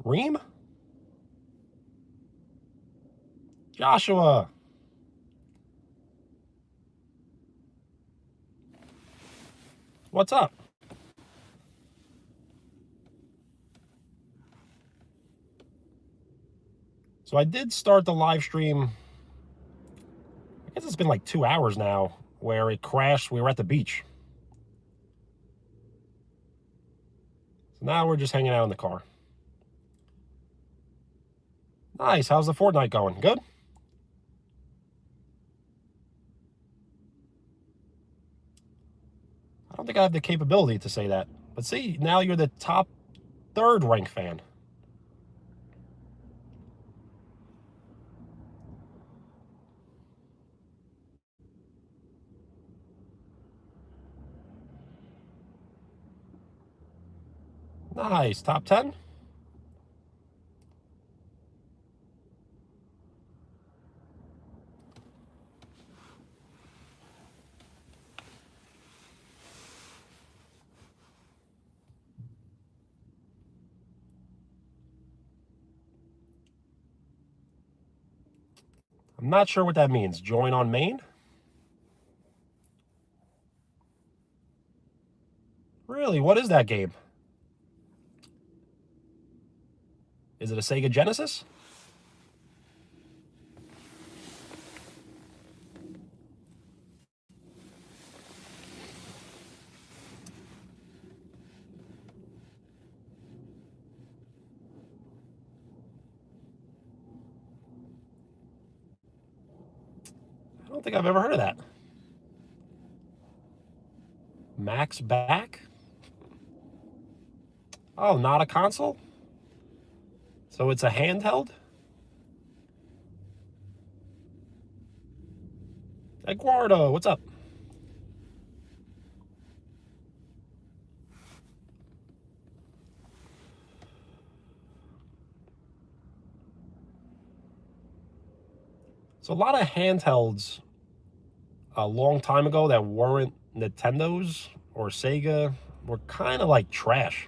Speaker 1: Reem? Joshua. What's up? So I did start the live stream, I guess it's been like 2 hours now, where it crashed. We were at the beach. So now we're just hanging out in the car. Nice. How's the Fortnite going? Good? I don't think I have the capability to say that. But see, now you're the top 3rd ranked fan. Nice. Top 10? I'm not sure what that means. Join on main? Really? What is that game? Is it a Sega Genesis? I don't think I've ever heard of that. Max back? Oh, not a console? So it's a handheld? Eduardo, what's up? So a lot of handhelds a long time ago that weren't Nintendo's or Sega were kind of like trash.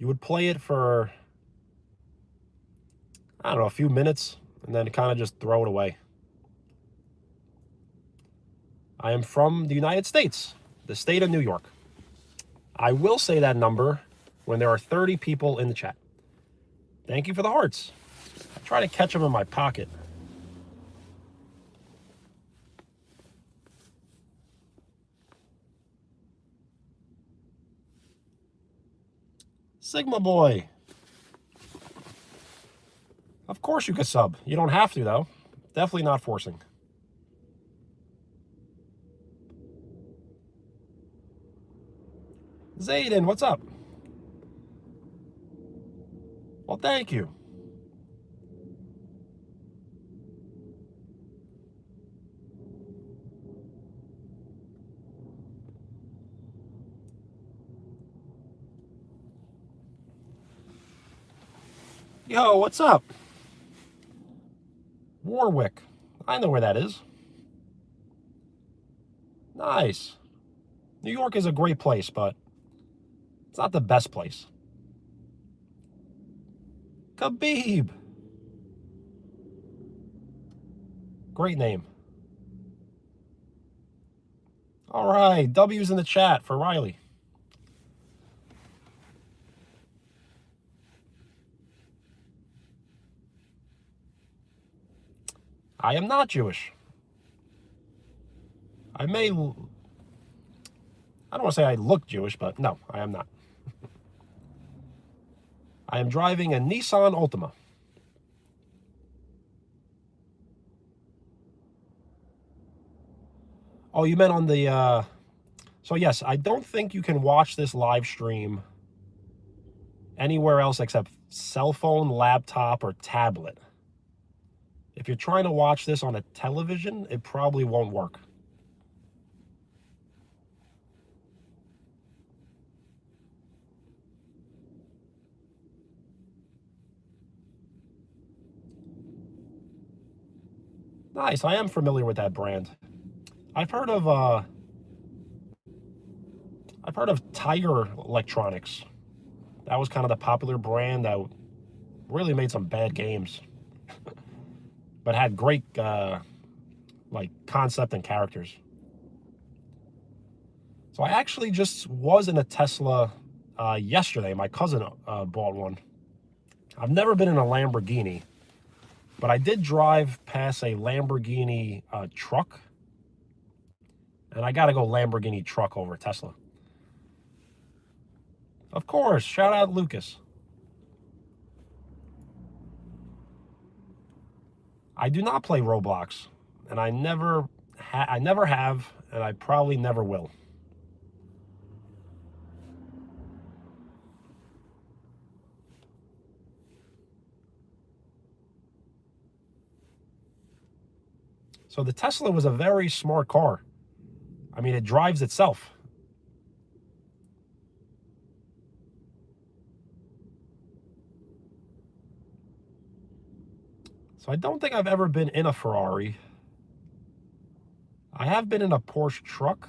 Speaker 1: You would play it for, I don't know, a few minutes and then kind of just throw it away. I am from the United States, the state of New York. I will say that number when there are 30 people in the chat. Thank you for the hearts. I try to catch them in my pocket. Sigma Boy. Of course you could sub. You don't have to, though. Definitely not forcing. Zayden, what's up? Well, thank you. Yo, what's up? Warwick. I know where that is. Nice. New York is a great place, but it's not the best place. Khabib. Great name. All right, W's in the chat for Riley. I am not Jewish. I don't want to say I look Jewish, but no, I am not. I am driving a Nissan Altima. Oh, you meant on the, so yes, I don't think you can watch this live stream anywhere else except cell phone, laptop, or tablet. If you're trying to watch this on a television, it probably won't work. Nice, I am familiar with that brand. I've heard of Tiger Electronics. That was kind of the popular brand that really made some bad games, but had great like concept and characters. So I actually just was in a Tesla yesterday. My cousin bought one. I've never been in a Lamborghini, but I did drive past a Lamborghini truck. And I got to go Lamborghini truck over Tesla. Of course. Shout out Lucas. I do not play Roblox, and I never have, and I probably never will. So the Tesla was a very smart car. I mean, it drives itself. So I don't think I've ever been in a Ferrari. I have been in a Porsche truck.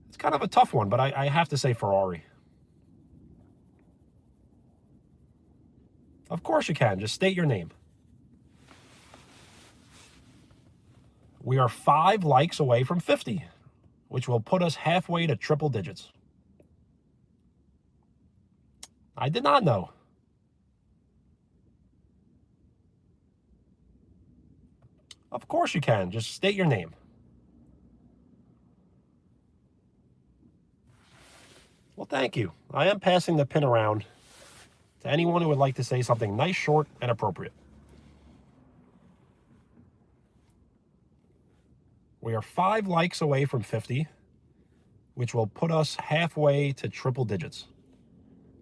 Speaker 1: It's kind of a tough one, but I have to say Ferrari. Of course you can. Just state your name. We are 5 likes away from 50, which will put us halfway to triple digits. I did not know. Of course you can. Just state your name. Well, thank you. I am passing the pin around to anyone who would like to say something nice, short, and appropriate. We are 5 likes away from 50, which will put us halfway to triple digits,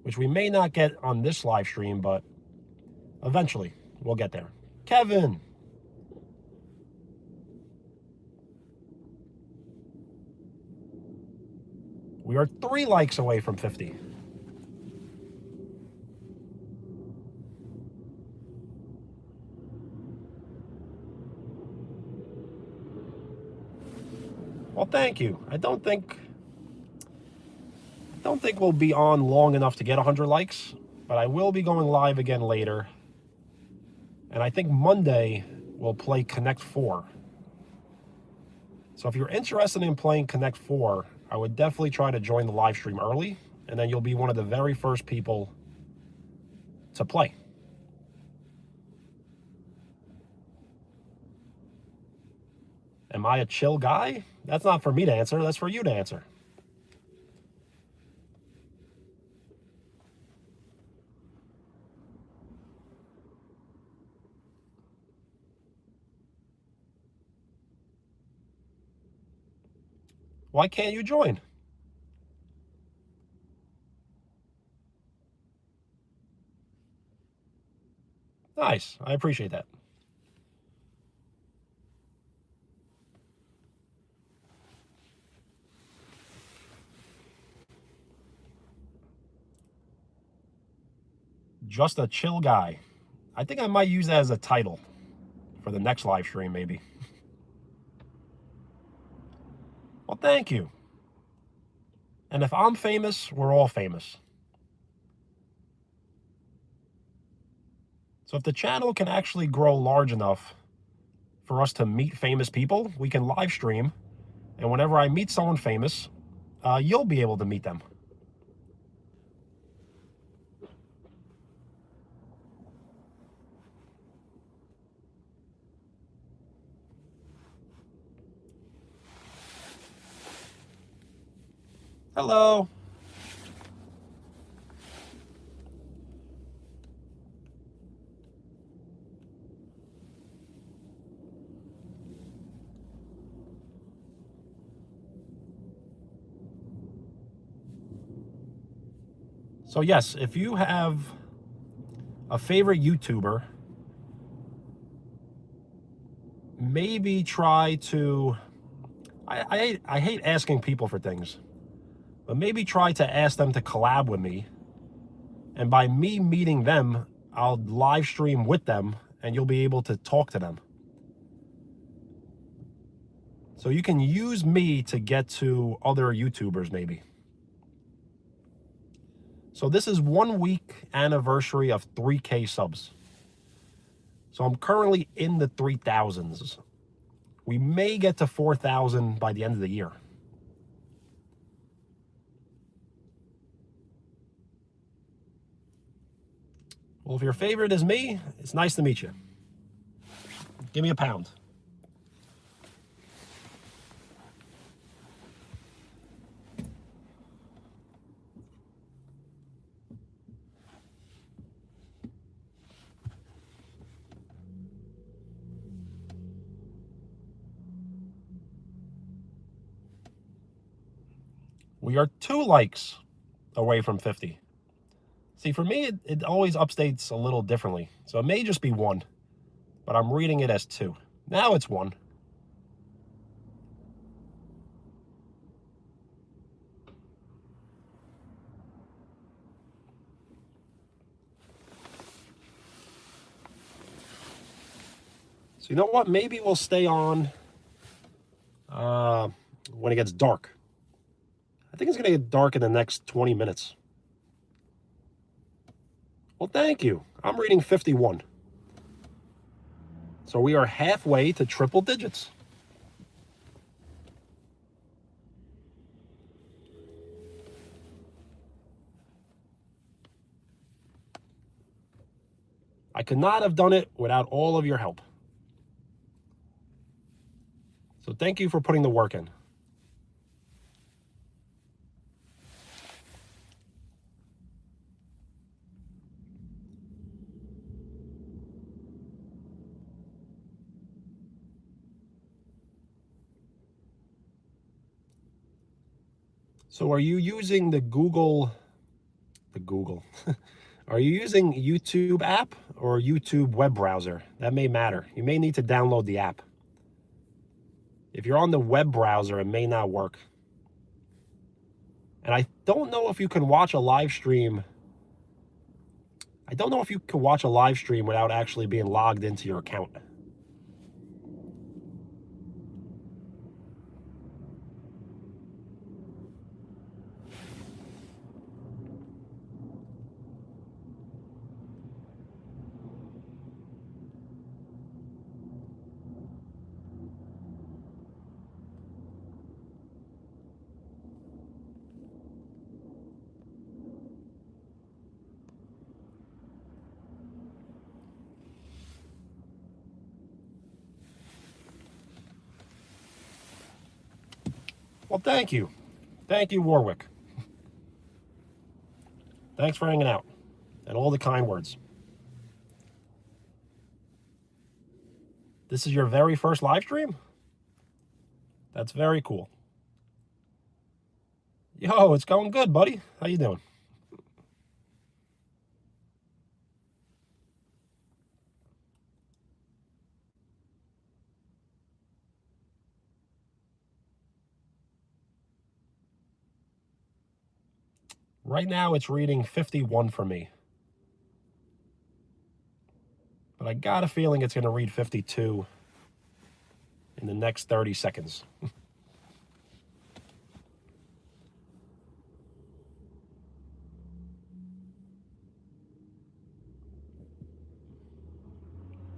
Speaker 1: which we may not get on this live stream, but eventually we'll get there. Kevin. We are 3 likes away from 50. Well, thank you. I don't think we'll be on long enough to get 100 likes, but I will be going live again later. And I think Monday we'll play Connect 4. So if you're interested in playing Connect 4, I would definitely try to join the live stream early, and then you'll be one of the very first people to play. Am I a chill guy? That's not for me to answer. That's for you to answer. Why can't you join? Nice. I appreciate that. Just a chill guy. I think I might use that as a title for the next live stream, maybe. Well, thank you. And if I'm famous, we're all famous. So if the channel can actually grow large enough for us to meet famous people, we can live stream. And whenever I meet someone famous, you'll be able to meet them. Hello. So yes, if you have a favorite YouTuber, maybe try to, I hate asking people for things, but maybe try to ask them to collab with me. And by me meeting them, I'll live stream with them and you'll be able to talk to them. So you can use me to get to other YouTubers maybe. So this is 1 week anniversary of 3K subs. So I'm currently in the 3,000s. We may get to 4,000 by the end of the year. Well, if your favorite is me, it's nice to meet you. Give me a pound. We are 2 likes away from 50. See, for me, it always updates a little differently. So it may just be 1, but I'm reading it as 2. Now it's 1. So you know what? Maybe we'll stay on when it gets dark. I think it's going to get dark in the next 20 minutes. Well, thank you. I'm reading 51. So we are halfway to triple digits. I could not have done it without all of your help. So thank you for putting the work in. So are you using the Google, are you using YouTube app or YouTube web browser? That may matter. You may need to download the app. If you're on the web browser, it may not work. And I don't know if you can watch a live stream. I don't know if you can watch a live stream without actually being logged into your account. Well, thank you. Thank you, Warwick. Thanks for hanging out and all the kind words. This is your very first live stream? That's very cool. Yo, it's going good, buddy. How you doing? Right now, it's reading 51 for me. But I got a feeling it's going to read 52 in the next 30 seconds.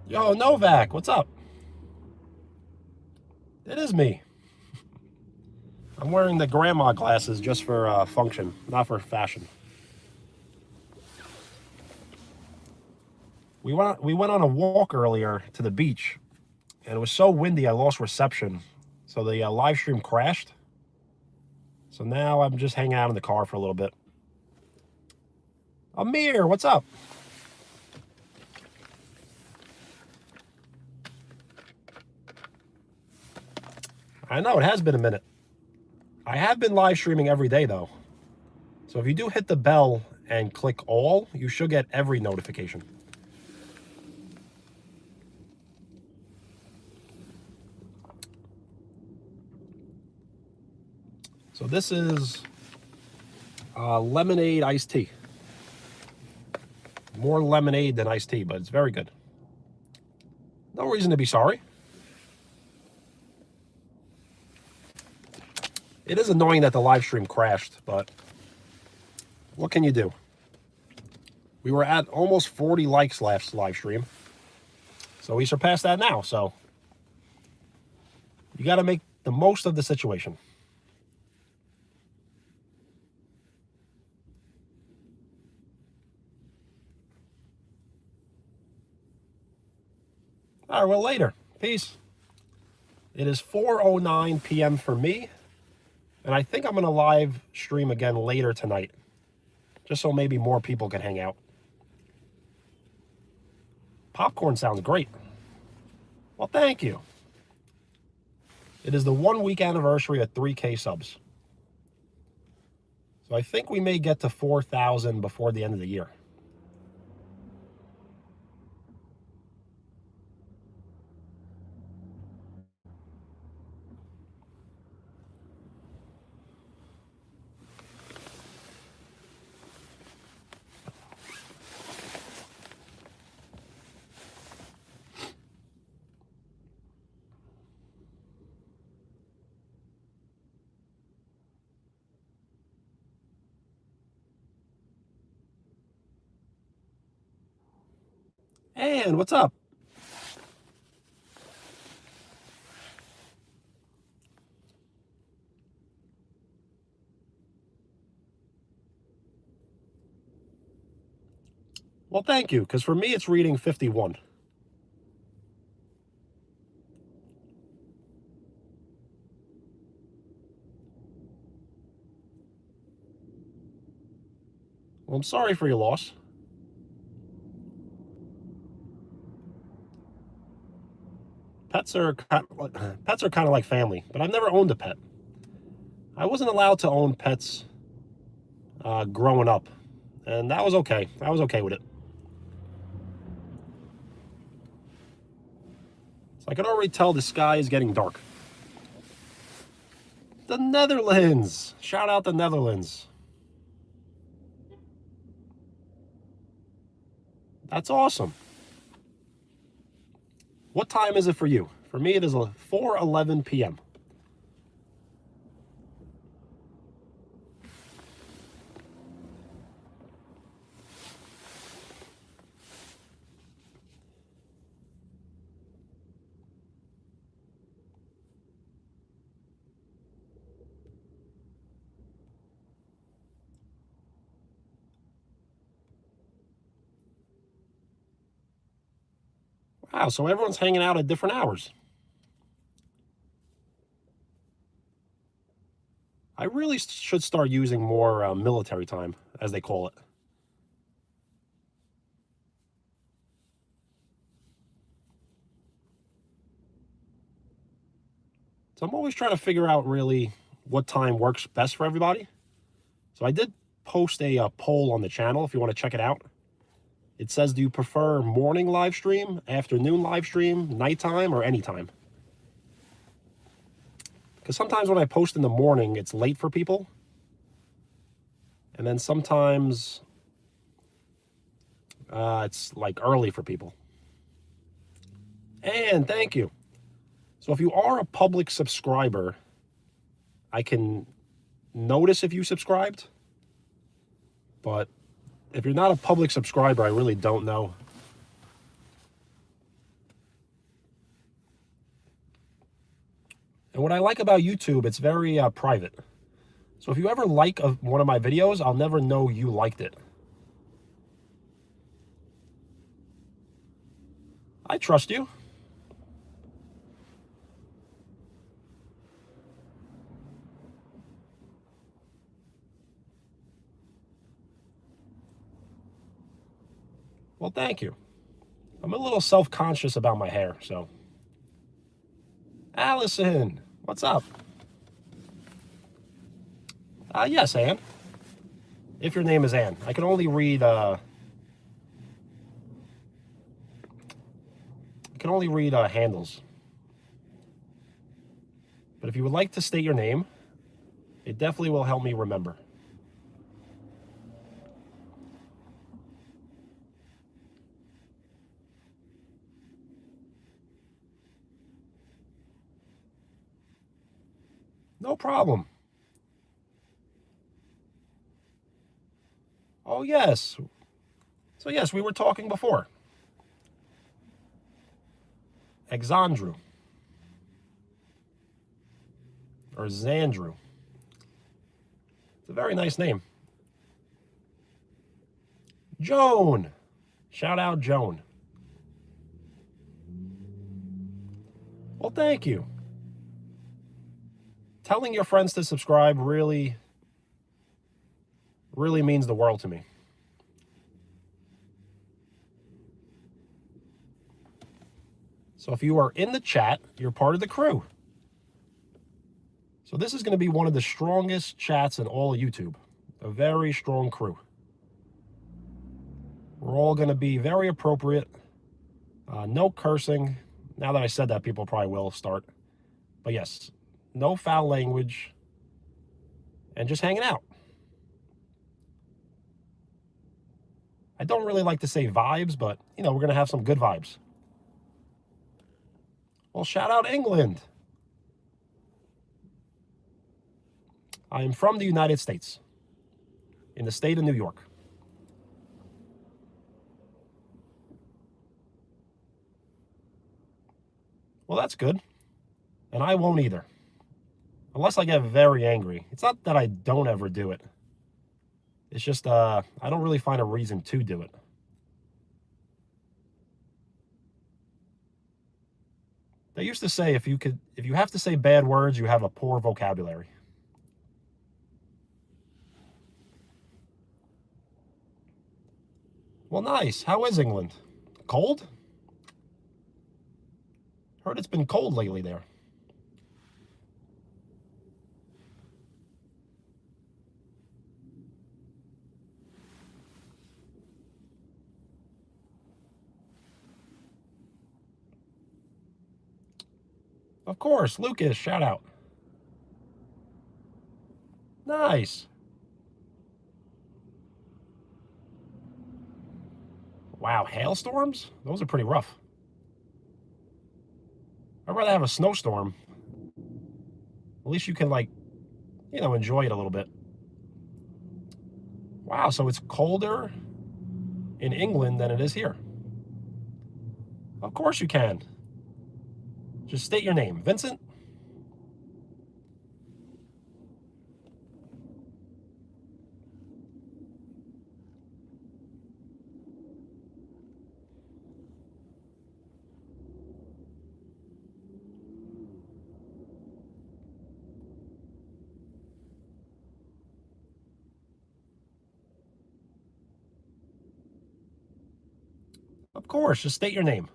Speaker 1: Yo, Novak, what's up? It is me. I'm wearing the grandma glasses just for function, not for fashion. We went on a walk earlier to the beach, and it was so windy I lost reception. So the live stream crashed. So now I'm just hanging out in the car for a little bit. Amir, what's up? I know, it has been a minute. I have been live streaming every day, though. So if you do hit the bell and click all, you should get every notification. So this is lemonade iced tea. More lemonade than iced tea, but it's very good. No reason to be sorry. It is annoying that the live stream crashed, but what can you do? We were at almost 40 likes last live stream. So we surpassed that now. So you got to make the most of the situation. All right, well, later. Peace. It is 4:09 p.m. for me. And I think I'm going to live stream again later tonight, just so maybe more people can hang out. Popcorn sounds great. Well, thank you. It is the 1 week anniversary of 3K subs. So I think we may get to 4,000 before the end of the year. And what's up? Well, thank you, because for me it's reading 51. Well, I'm sorry for your loss. Pets are kind of like family, but I've never owned a pet. I wasn't allowed to own pets growing up, and that was okay. I was okay with it. So I can already tell the sky is getting dark. The Netherlands! Shout out the Netherlands. That's awesome. What time is it for you? For me, it is 4:11 p.m. Wow, so everyone's hanging out at different hours. I really should start using more military time, as they call it. So I'm always trying to figure out really what time works best for everybody. So I did post a poll on the channel if you want to check it out. It says, do you prefer morning live stream, afternoon live stream, nighttime, or anytime? Because sometimes when I post in the morning, it's late for people. And then sometimes it's like early for people. And thank you. So if you are a public subscriber, I can notice if you subscribed. But if you're not a public subscriber, I really don't know. And what I like about YouTube, it's very private. So if you ever like one of my videos, I'll never know you liked it. I trust you. Well, thank you. I'm a little self-conscious about my hair, so. Allison, what's up? Yes, Anne. If your name is Anne. I can only read, handles. But if you would like to state your name, it definitely will help me remember. No problem. Oh, yes. So, yes, we were talking before. Exandru. Or Xandru. It's a very nice name. Joan. Shout out Joan. Well, thank you. Telling your friends to subscribe really means the world to me. So if you are in the chat, you're part of the crew. So this is going to be one of the strongest chats in all of YouTube. a very strong crew. We're all going to be very appropriate. No cursing. Now that I said that, people probably will start. But yes, no foul language. And just hanging out. I don't really like to say vibes, but, we're going to have some good vibes. Well, shout out England. I am from the United States, in the state of New York. Well, that's good. And I won't either. Unless I get very angry. It's not that I don't ever do it. It's just I don't really find a reason to do it. They used to say if you have to say bad words, you have a poor vocabulary. Well, nice. How is England? Cold? Heard it's been cold lately there. Of course, Lucas, shout out. Nice. Wow, hailstorms? Those are pretty rough. I'd rather have a snowstorm. At least you can, enjoy it a little bit. Wow, so it's colder in England than it is here. Of course you can. Just state your name. Vincent? Of course, just state your name.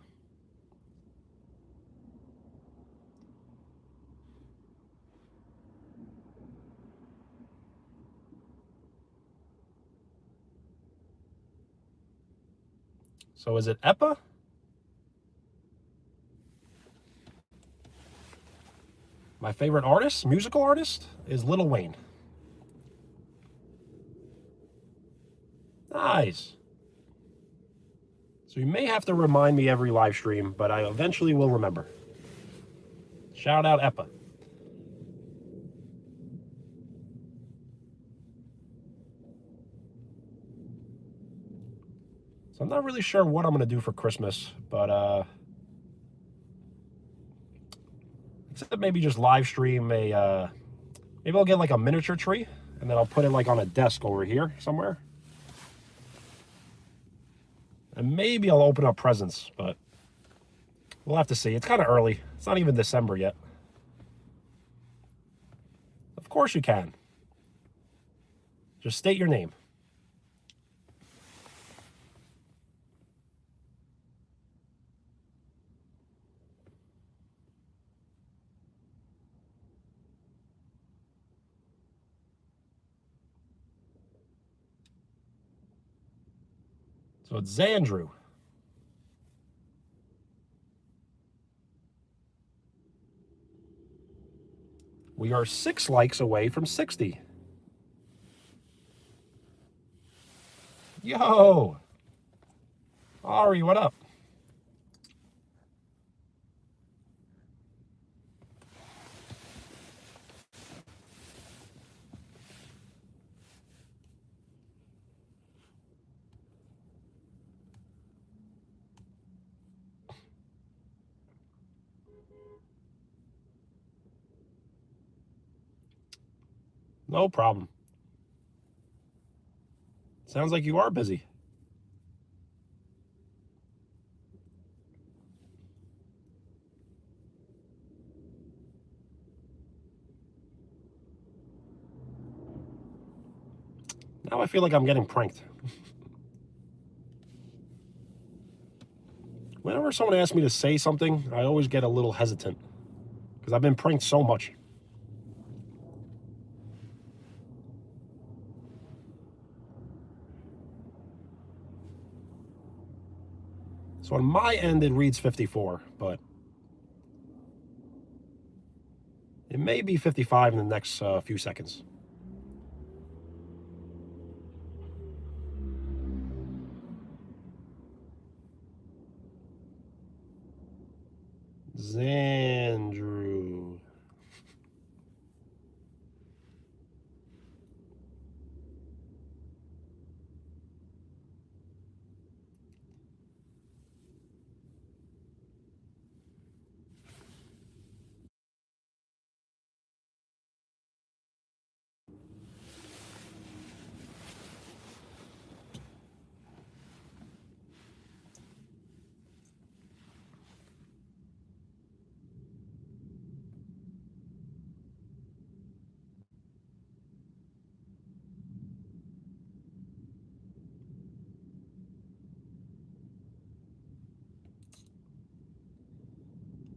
Speaker 1: So is it Eppa? My favorite artist, musical artist, is Lil Wayne. Nice. So you may have to remind me every live stream, but I eventually will remember. Shout out Eppa. So I'm not really sure what I'm going to do for Christmas, but except maybe just live stream maybe I'll get a miniature tree, and then I'll put it on a desk over here somewhere. And maybe I'll open up presents, but we'll have to see. It's kind of early. It's not even December yet. Of course you can. Just state your name. So it's Xandrew. We are 6 likes away from 60. Yo! Ari, what up? No problem. Sounds like you are busy. Now I feel like I'm getting pranked. Whenever someone asks me to say something, I always get a little hesitant because I've been pranked so much. So on my end, it reads 54, but it may be 55 in the next few seconds. Xandru.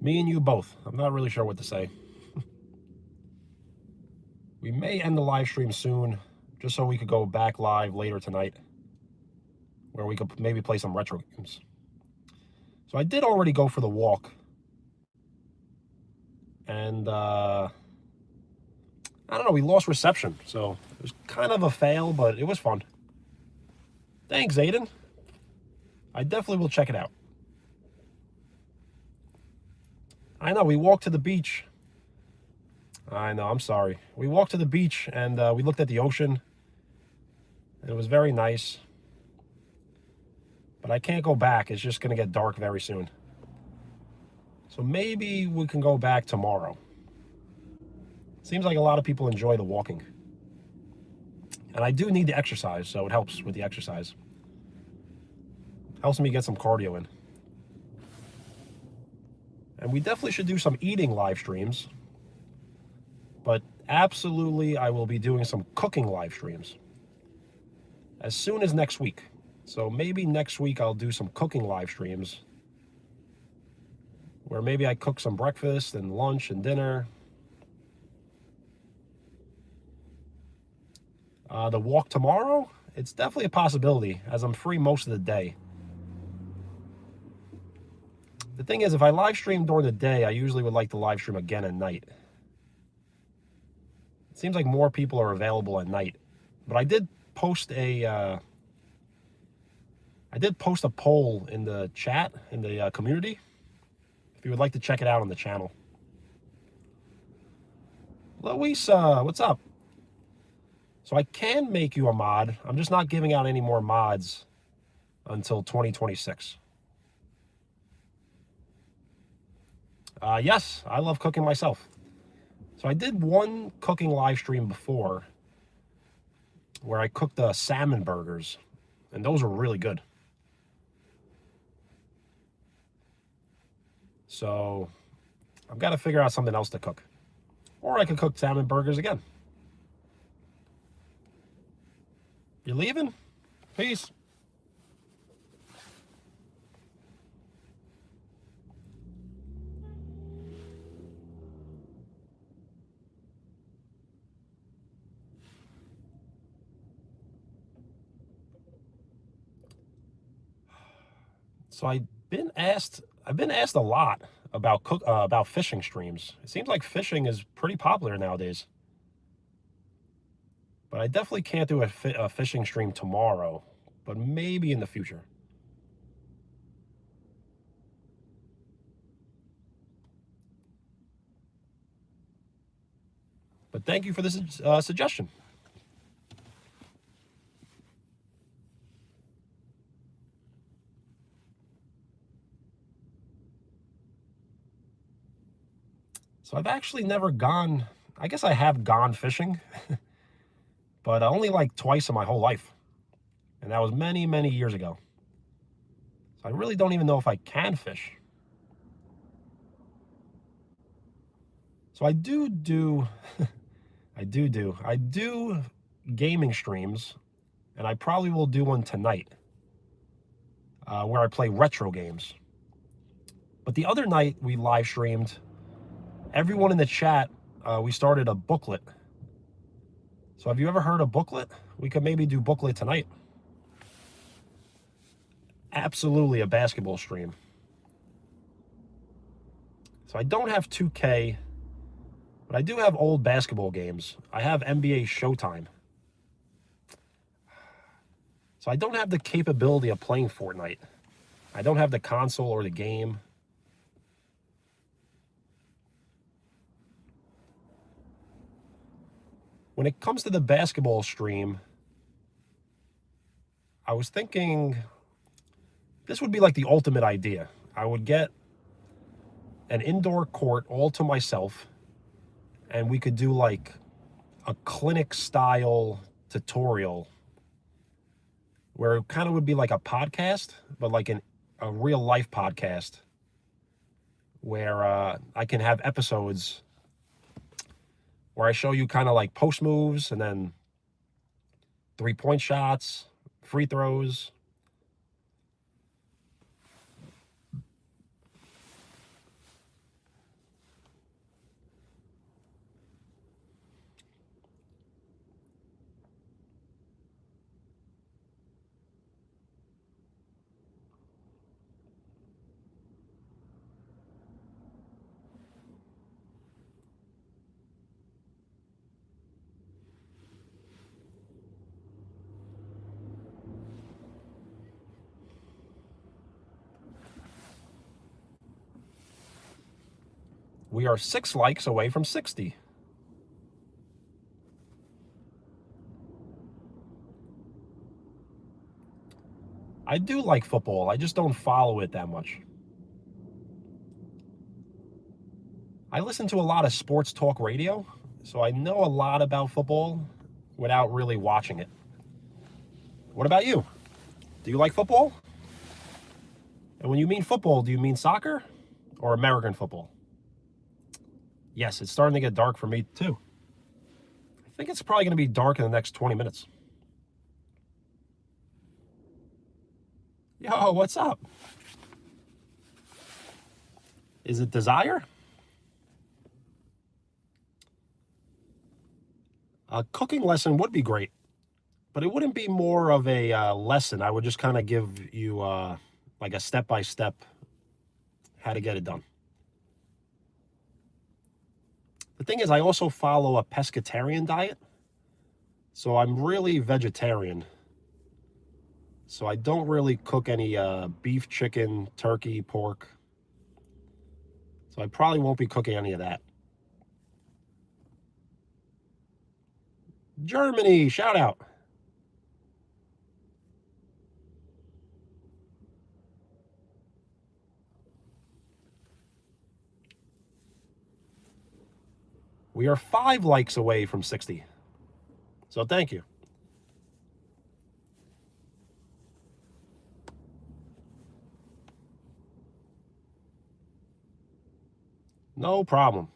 Speaker 1: Me and you both. I'm not really sure what to say. We may end the live stream soon, just so we could go back live later tonight, where we could maybe play some retro games. So I did already go for the walk. And, I don't know, we lost reception. So it was kind of a fail, but it was fun. Thanks, Aiden. I definitely will check it out. I know, we walked to the beach. I know, I'm sorry. We walked to the beach and we looked at the ocean. And it was very nice. But I can't go back. It's just going to get dark very soon. So maybe we can go back tomorrow. Seems like a lot of people enjoy the walking. And I do need the exercise, so it helps with the exercise. Helps me get some cardio in. And we definitely should do some eating live streams. But absolutely, I will be doing some cooking live streams as soon as next week. So maybe next week I'll do some cooking live streams where maybe I cook some breakfast and lunch and dinner. The walk tomorrow, it's definitely a possibility as I'm free most of the day. The thing is, if I live stream during the day, I usually would like to live stream again at night. It seems like more people are available at night. But I did post a poll in the chat, in the community, if you would like to check it out on the channel. Luisa, what's up? So I can make you a mod. I'm just not giving out any more mods until 2026. Yes, I love cooking myself. So I did one cooking live stream before where I cooked salmon burgers, and those were really good. So I've got to figure out something else to cook. Or I could cook salmon burgers again. You leaving? Peace. So I've been asked a lot about fishing streams. It seems like fishing is pretty popular nowadays. But I definitely can't do a fishing stream tomorrow, but maybe in the future. But thank you for this suggestion. So I've actually never gone, I guess I have gone fishing, but only like twice in my whole life. And that was many, many years ago. So I really don't even know if I can fish. So I do gaming streams, and I probably will do one tonight where I play retro games. But the other night we live streamed, everyone in the chat, we started a booklet. So have you ever heard of booklet? We could maybe do booklet tonight. absolutely a basketball stream. So I don't have 2K, but I do have old basketball games. I have NBA Showtime. So I don't have the capability of playing Fortnite. I don't have the console or the game. When it comes to the basketball stream, I was thinking this would be like the ultimate idea. I would get an indoor court all to myself, and we could do like a clinic style tutorial where it kind of would be like a podcast, but like a real life podcast where I can have episodes where I show you kind of like post moves and then 3-point shots, free throws. We are 6 likes away from 60. I do like football. I just don't follow it that much. I listen to a lot of sports talk radio, so I know a lot about football without really watching it. What about you? Do you like football? And when you mean football, do you mean soccer or American football? Yes, it's starting to get dark for me too. I think it's probably going to be dark in the next 20 minutes. Yo, what's up? Is it Desire? A cooking lesson would be great, but it wouldn't be more of a lesson. I would just kind of give you like a step-by-step how to get it done. The thing is, I also follow a pescatarian diet, so I'm really vegetarian. So I don't really cook any beef, chicken, turkey, pork. So I probably won't be cooking any of that. Germany, shout out. We are 5 likes away from 60. So thank you. No problem.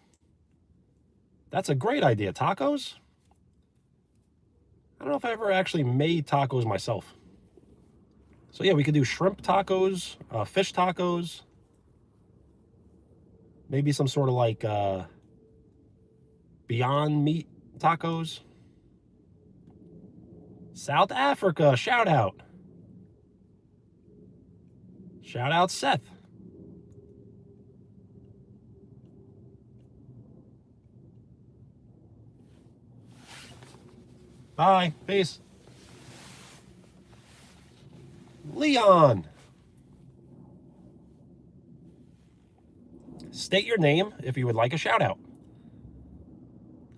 Speaker 1: That's a great idea. Tacos? I don't know if I ever actually made tacos myself. So yeah, we could do shrimp tacos, fish tacos, maybe some sort of like Beyond Meat tacos. South Africa, shout out. Shout out Seth. Bye, peace. Leon. State your name if you would like a shout out.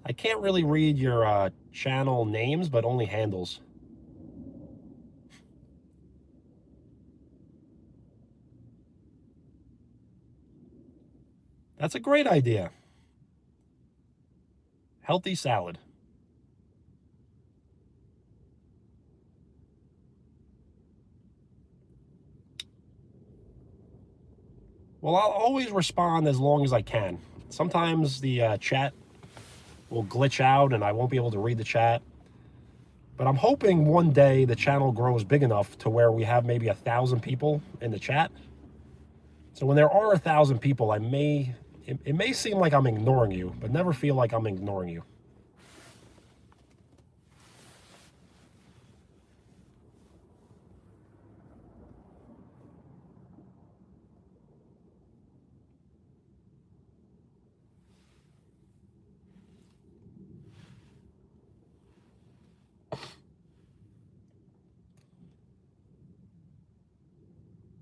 Speaker 1: I can't really read your channel names, but only handles. That's a great idea. Healthy salad. Well, I'll always respond as long as I can. Sometimes the chat will glitch out and I won't be able to read the chat. But I'm hoping one day the channel grows big enough to where we have maybe 1,000 people in the chat. So when there are 1,000 people, it may seem like I'm ignoring you, but never feel like I'm ignoring you.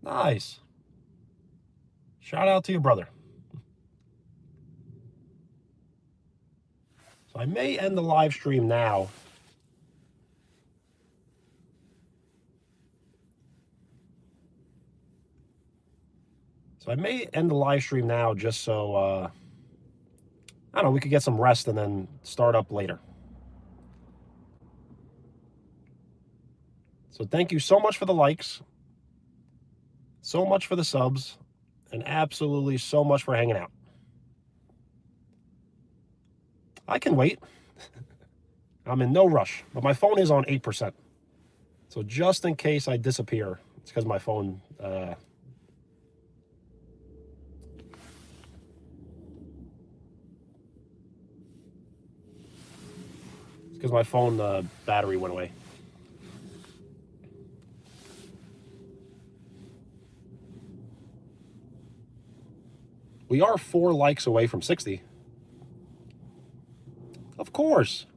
Speaker 1: Nice. Shout out to your brother. So I may end the live stream now. So I may end the live stream now just so, I don't know, we could get some rest and then start up later. So thank you so much for the likes, so much for the subs, and absolutely so much for hanging out. I can wait. I'm in no rush, but my phone is on 8%. So just in case I disappear, it's because my phone, battery went away. We are 4 likes away from 60. Of course.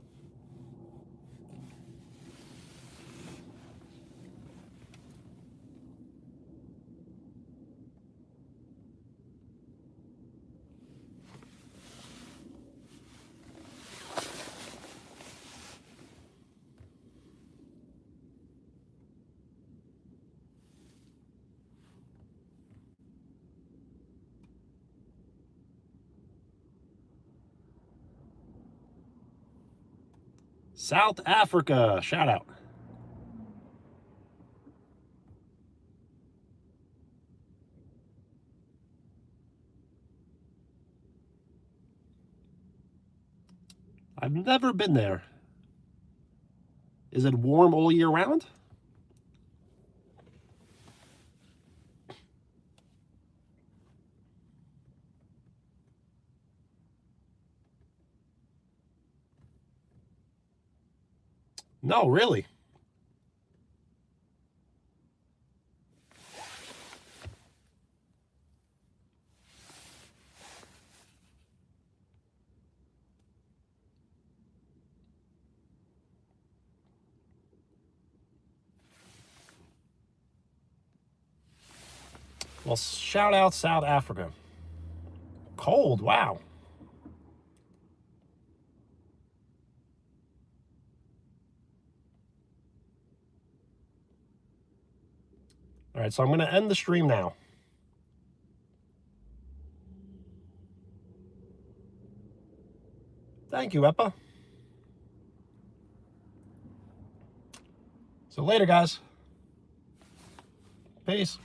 Speaker 1: South Africa, shout out. I've never been there. Is it warm all year round? No, really. Well, shout out South Africa. Cold, wow. All right, so I'm going to end the stream now. Thank you, Epa. So later, guys. Peace.